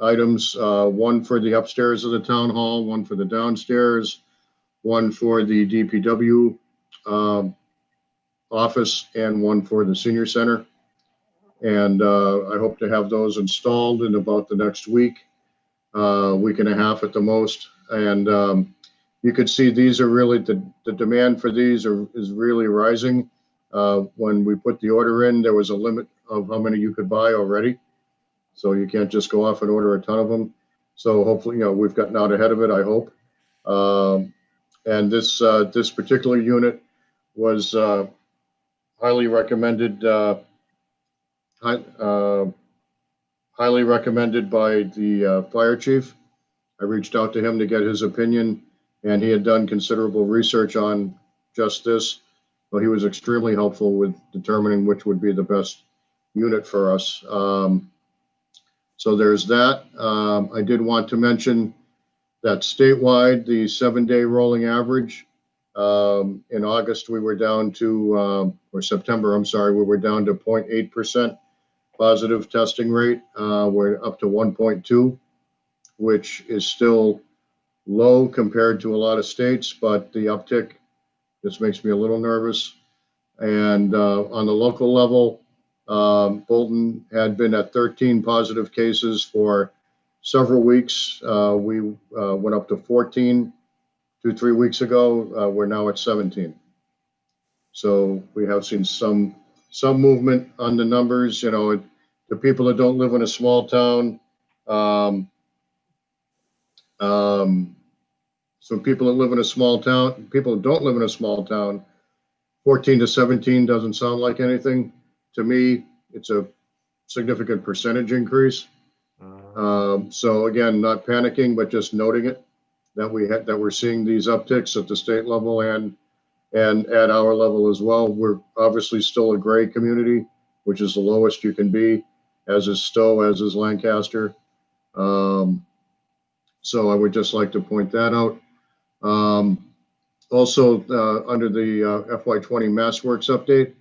items. 1 for the upstairs of the town hall, 1 for the downstairs, 1 for the DPW office, and 1 for the senior center. And I hope to have those installed in about the next week and a half at the most. And you could see these are really, the demand for these is really rising. When we put the order in, there was a limit of how many you could buy already. So you can't just go off and order a ton of them. So hopefully, we've gotten out ahead of it, I hope. And this particular unit was highly recommended highly recommended by the fire chief. I reached out to him to get his opinion, and he had done considerable research on just this. So he was extremely helpful with determining which would be the best unit for us. So there's that. I did want to mention that statewide, the 7-day rolling average, in August, we were down to, or September, I'm sorry, we were down to 0.8% positive testing rate. We're up to 1.2, which is still low compared to a lot of states, but the uptick just makes me a little nervous. And on the local level, Bolton had been at 13 positive cases for several weeks. We went up to 14 2-3 weeks ago. We're now at 17. So we have seen some movement on the numbers. The people that don't live in a small town, So people that live in a small town, people that don't live in a small town, 14 to 17 doesn't sound like anything. To me, it's a significant percentage increase. So again, not panicking, but just noting it, that we're seeing these upticks at the state level and at our level as well. We're obviously still a gray community, which is the lowest you can be, as is Stowe, as is Lancaster. So I would just like to point that out. Also, under the FY20 Massworks update,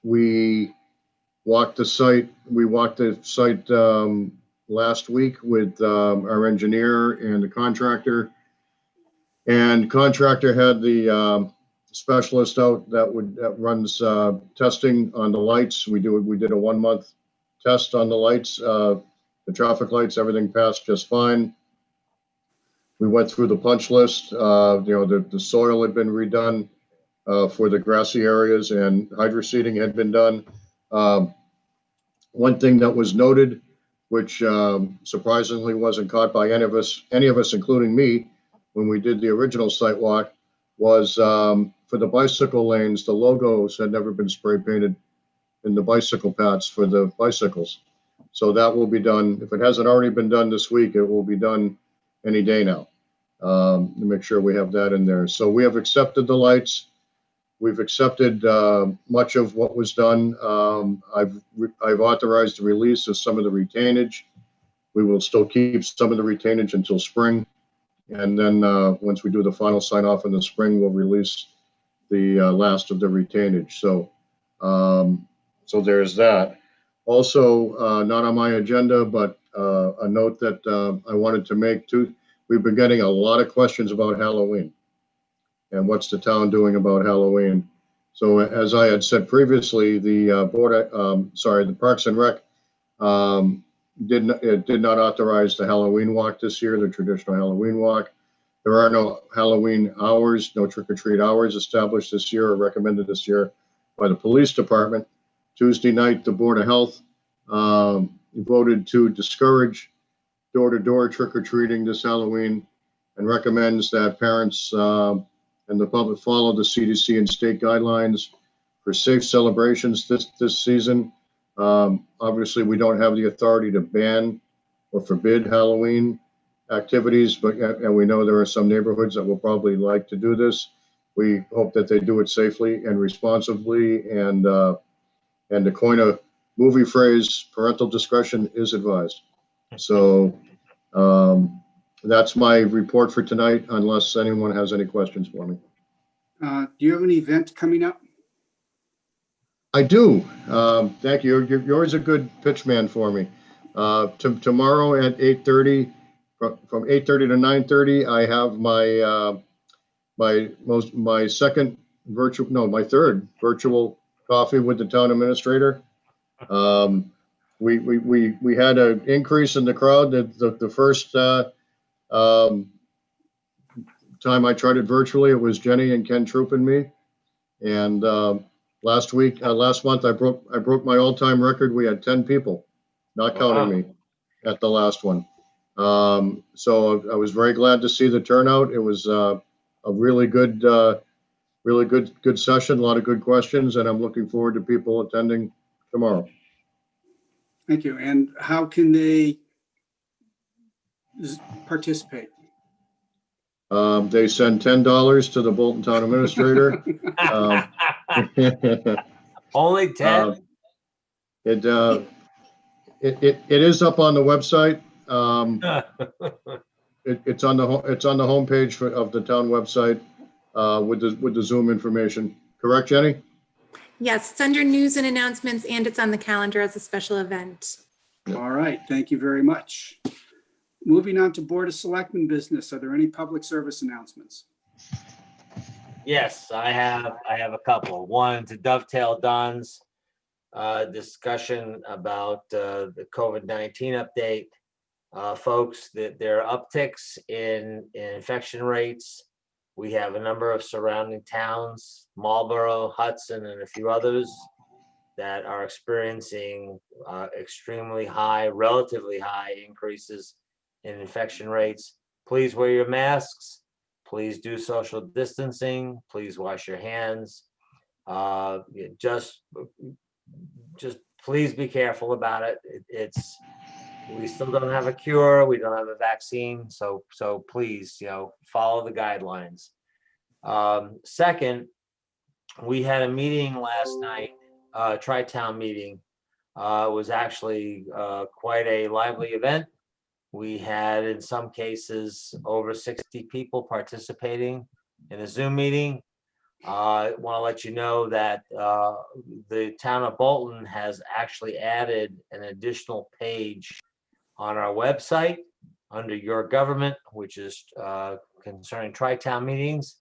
we walked the site. We walked the site last week with our engineer and the contractor. And contractor had the specialist out that runs testing on the lights. We did a 1 month test on the lights, the traffic lights. Everything passed just fine. We went through the punch list. The soil had been redone for the grassy areas, and hydroseeding had been done. One thing that was noted, which surprisingly wasn't caught by any of us, including me, when we did the original site walk, was for the bicycle lanes, the logos had never been spray painted in the bicycle paths for the bicycles. So that will be done. If it hasn't already been done this week, it will be done any day now, to make sure we have that in there. So we have accepted the lights. We've accepted much of what was done. I've authorized the release of some of the retainage. We will still keep some of the retainage until spring. And then once we do the final sign off in the spring, we'll release the last of the retainage. So, so there's that. Also, not on my agenda, but a note that I wanted to make too. We've been getting a lot of questions about Halloween and what's the town doing about Halloween. So as I had said previously, the the Parks and Rec did not authorize the Halloween walk this year, the traditional Halloween walk. There are no Halloween hours, no trick-or-treat hours established this year or recommended this year by the police department. Tuesday night, the Board of Health voted to discourage door-to-door trick-or-treating this Halloween and recommends that parents and the public follow the CDC and state guidelines for safe celebrations this season. Obviously, we don't have the authority to ban or forbid Halloween activities, and we know there are some neighborhoods that will probably like to do this. We hope that they do it safely and responsibly, and to coin a movie phrase, parental discretion is advised. So that's my report for tonight, unless anyone has any questions for me. Do you have an event coming up? I do. Thank you. You're always a good pitch man for me. Tomorrow at 8:30, from 8:30 to 9:30, I have my third virtual coffee with the town administrator. We had an increase in the crowd. The first time I tried it virtually, it was Jenny and Ken Troop and me. And last month, I broke my all-time record. We had 10 people, not counting me, at the last one. So I was very glad to see the turnout. It was a really good session, a lot of good questions, and I'm looking forward to people attending tomorrow. Thank you. And how can they participate? They send $10 to the Bolton Town Administrator. Only 10? It is up on the website. It's on the homepage of the town website with the Zoom information. Correct, Jenny? Yes, it's under news and announcements, and it's on the calendar as a special event. All right, thank you very much. Moving on to Board of Selectmen business. Are there any public service announcements? Yes, I have a couple. One, to dovetail Don's discussion about the COVID-19 update. Folks, that there are upticks in infection rates. We have a number of surrounding towns, Marlborough, Hudson, and a few others that are experiencing extremely high, relatively high increases in infection rates. Please wear your masks. Please do social distancing. Please wash your hands. Just please be careful about it. We still don't have a cure. We don't have a vaccine. So please, follow the guidelines. Second, we had a meeting last night, Tri-Town meeting. It was actually quite a lively event. We had, in some cases, over 60 people participating in a Zoom meeting. I want to let you know that the town of Bolton has actually added an additional page on our website under Your Government, which is concerning Tri-Town meetings.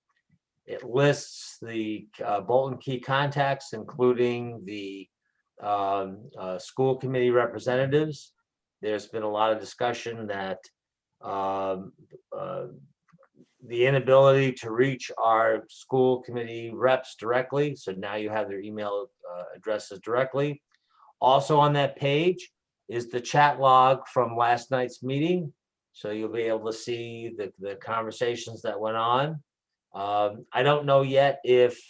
It lists the Bolton key contacts, including the school committee representatives. There's been a lot of discussion that the inability to reach our school committee reps directly. So now you have their email addresses directly. Also on that page is the chat log from last night's meeting. So you'll be able to see the conversations that went on. I don't know yet if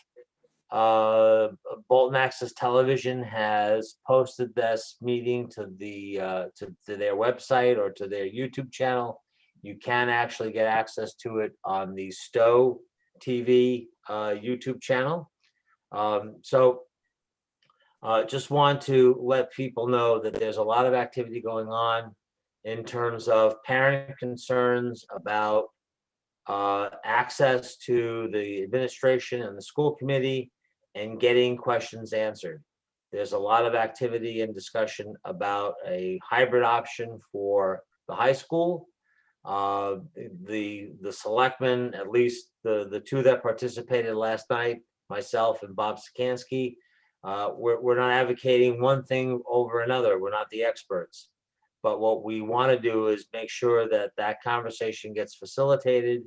Bolton Access Television has posted this meeting to their website or to their YouTube channel. You can actually get access to it on the Stowe TV YouTube channel. Just want to let people know that there's a lot of activity going on in terms of parent concerns about access to the administration and the school committee and getting questions answered. There's a lot of activity and discussion about a hybrid option for the high school. The selectmen, at least the two that participated last night, myself and Bob Sikansky, we're not advocating one thing over another. We're not the experts. But what we want to do is make sure that that conversation gets facilitated,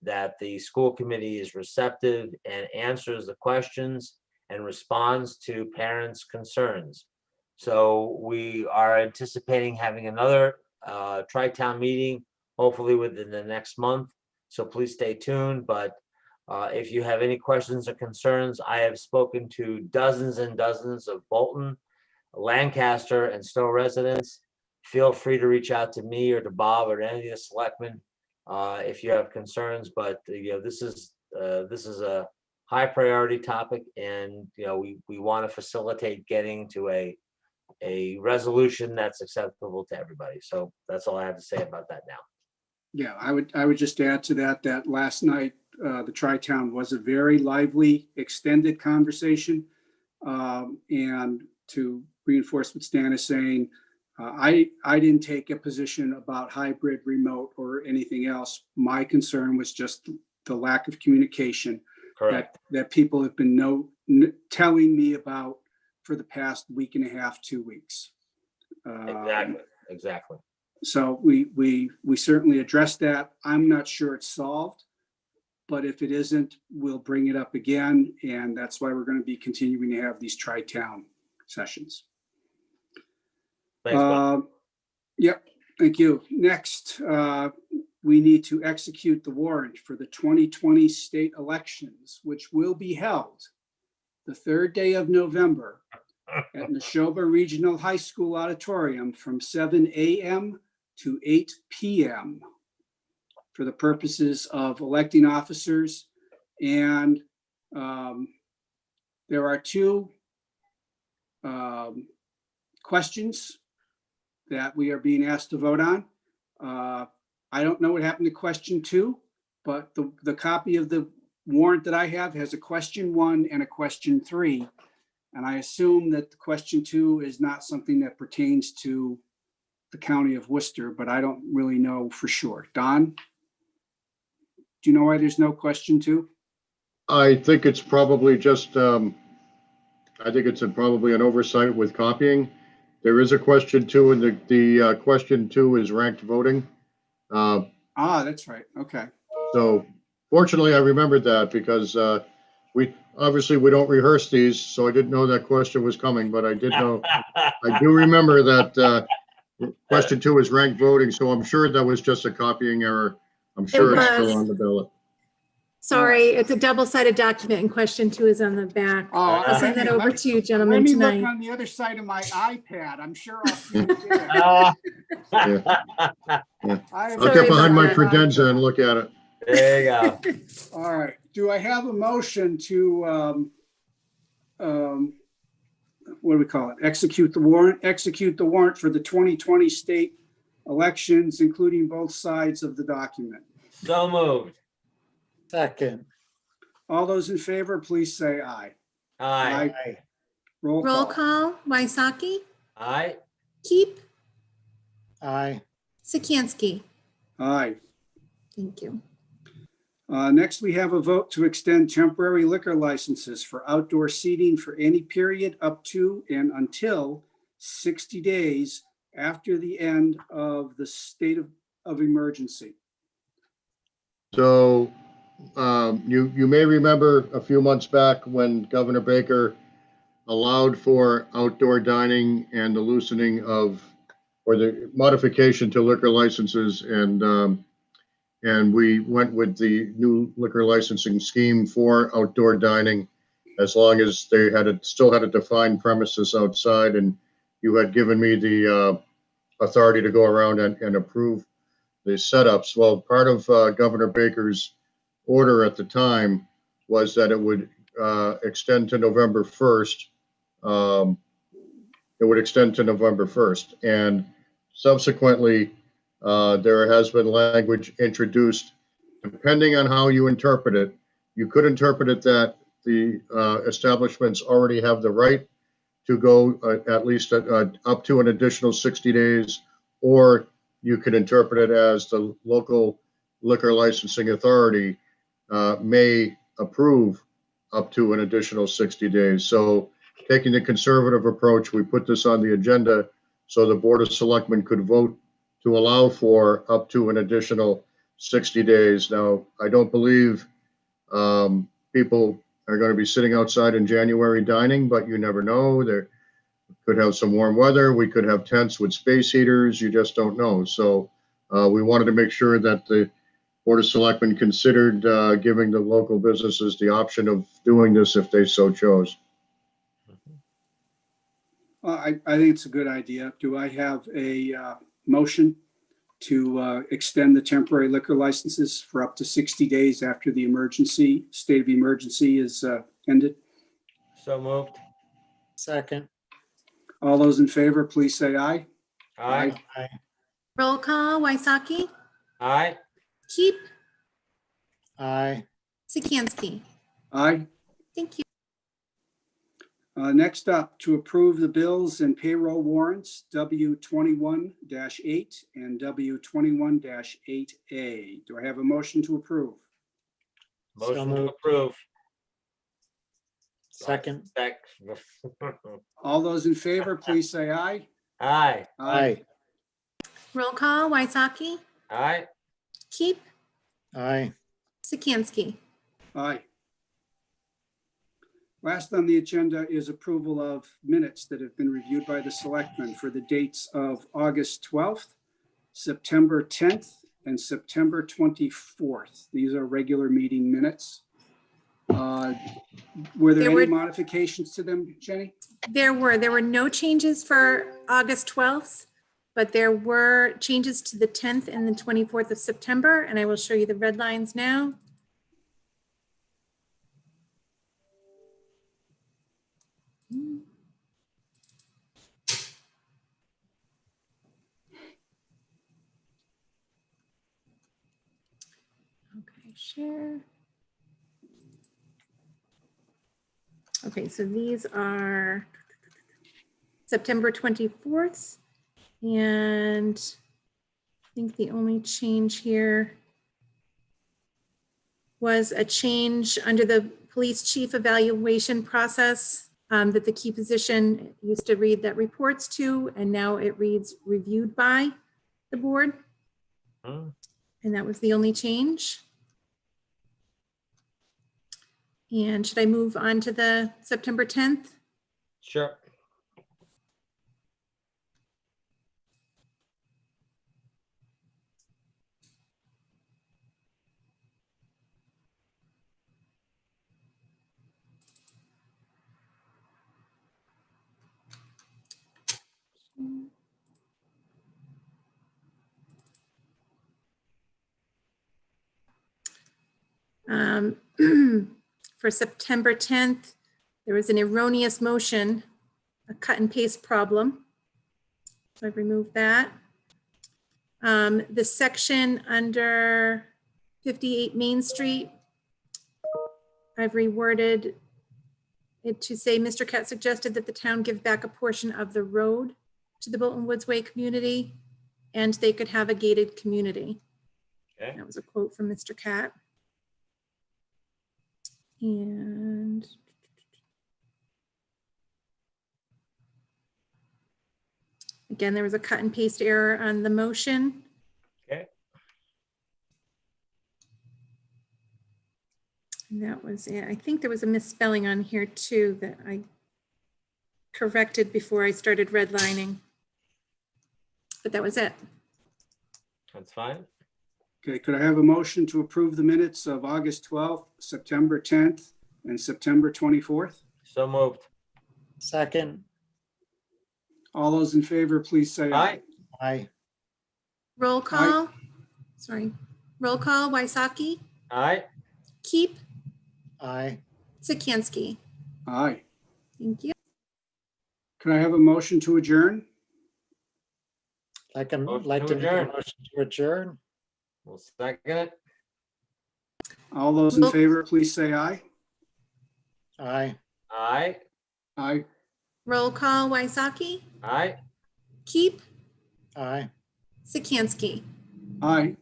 that the school committee is receptive and answers the questions and responds to parents' concerns. So we are anticipating having another Tri-Town meeting, hopefully within the next month. So please stay tuned. But if you have any questions or concerns, I have spoken to dozens and dozens of Bolton, Lancaster, and Stowe residents. Feel free to reach out to me or to Bob or any of the selectmen if you have concerns. But this is a high priority topic, and we want to facilitate getting to a resolution that's acceptable to everybody. So that's all I have to say about that now. Yeah, I would just add to that last night, the Tri-Town was a very lively, extended conversation. And to reinforce what Stan is saying, I didn't take a position about hybrid, remote, or anything else. My concern was just the lack of communication that people have been telling me about for the past week and a half, 2 weeks. Exactly. So we certainly addressed that. I'm not sure it's solved, but if it isn't, we'll bring it up again. And that's why we're going to be continuing to have these Tri-Town sessions. Thanks, Bob. Yep, thank you. Next, we need to execute the warrant for the 2020 state elections, which will be held the third day of November at Neshoba Regional High School Auditorium from 7 a.m. to 8 p.m. for the purposes of electing officers. And there are two questions that we are being asked to vote on. I don't know what happened to question 2, but the copy of the warrant that I have has a question 1 and a question 3. And I assume that the question 2 is not something that pertains to the county of Worcester, but I don't really know for sure. Don, do you know why there's no question 2? I think it's probably just, I think it's probably an oversight with copying. There is a question 2, and the question 2 is ranked voting. That's right. Okay. So fortunately, I remembered that because we don't rehearse these, so I didn't know that question was coming, but I did know. I do remember that Question 2 is ranked voting, so I'm sure that was just a copying error. I'm sure it's still was. on the ballot. Sorry, it's a double-sided document and question 2 is on the back. Oh, I'll send that over to you, gentlemen, Let me look tonight. on the other side of my iPad. I'm sure I'll see it there. Ah. Yeah. I have I'll a- get behind my about that. credenza and look at it. There you go. All right. Do I have a motion to, what do we call it? Execute the warrant for the 2020 state elections, including both sides of the document. So moved. Second. All those in favor, please say aye. Aye. Aye. Roll Roll call. call, Wysocki, Aye. Keep, Aye. Sikansky. Aye. Thank you. Next, we have a vote to extend temporary liquor licenses for outdoor seating for any period up to and until 60 days after the end of the state of emergency. So you may remember a few months back when Governor Baker allowed for outdoor dining and the loosening of, or the modification to liquor licenses, and we went with the new liquor licensing scheme for outdoor dining, as long as they still had a defined premises outside, and you had given me the authority to go around and approve the setups. Well, part of Governor Baker's order at the time was that it would extend to November 1st. It would extend to November 1st. And subsequently, there has been language introduced, depending on how you interpret it. You could interpret it that the establishments already have the right to go at least up to an additional 60 days, or you could interpret it as the local liquor licensing authority may approve up to an additional 60 days. So taking the conservative approach, we put this on the agenda so the Board of Selectmen could vote to allow for up to an additional 60 days. Now, I don't believe people are going to be sitting outside in January dining, but you never know. There could have some warm weather. We could have tents with space heaters. You just don't know. So we wanted to make sure that the Board of Selectmen considered giving the local businesses the option of doing this if they so chose. I think it's a good idea. Do I have a motion to extend the temporary liquor licenses for up to 60 days after the state of emergency is ended? So moved. Second. All those in favor, please say aye. Aye. Aye. Roll call, Wysocki, Aye. Keep, Aye. Sikansky. Aye. Thank you. Next up, to approve the bills and payroll warrants, W21-8 and W21-8A. Do I have a motion to approve? So Motion to moved. approve. Second. All those in favor, please say aye. Aye. Aye. Roll call, Wysocki, Aye. Keep, Aye. Sikansky. Aye. Last on the agenda is approval of minutes that have been reviewed by the Selectmen for the dates of August 12th, September 10th, and September 24th. These are regular meeting minutes. Were there any modifications to them, Jenny? There were no changes for August 12th, but there were changes to the 10th and the 24th of September, and I will show you the red lines now. Okay, share. Okay, so these are September 24th, and I think the only change here was a change under the police chief evaluation process that the key position used to read that reports to, and now it reads reviewed by the board. And that was the only change. And should I move on to the September 10th? Sure. For September 10th, there was an erroneous motion, a cut and paste problem. So I've removed that. The section under 58 Main Street, I've reworded it to say, Mr. Kett suggested that the town give back a portion of the road to the Bolton Woods Way community, and they could have a gated community. Okay. That was a quote from Mr. Kett. And again, there was a cut and paste error on the motion. Okay. And that was it. I think there was a misspelling on here too that I corrected before I started redlining. But that was it. That's fine. Okay, could I have a motion to approve the minutes of August 12th, September 10th, and September 24th? So moved. Second. All those in favor, please say aye. Aye. Roll call. Sorry. Roll call. Wysocki, Aye. Keep, Aye. Sikansky. Aye. Thank you. Can I have a motion to adjourn? Like to Motion make to a adjourn. motion to adjourn. We'll second it. All those in favor, please say aye. Aye. Aye. Aye. Roll call. Wysocki, Aye. Keep, Aye. Sikansky. Aye.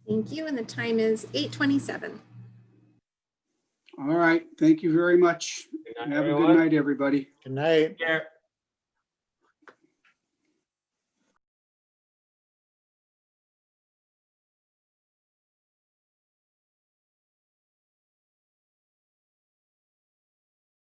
Thank you. And the time is 8:27. All right. Thank you very much. Good night, Have a everyone. good night, everybody. Good night. Take care.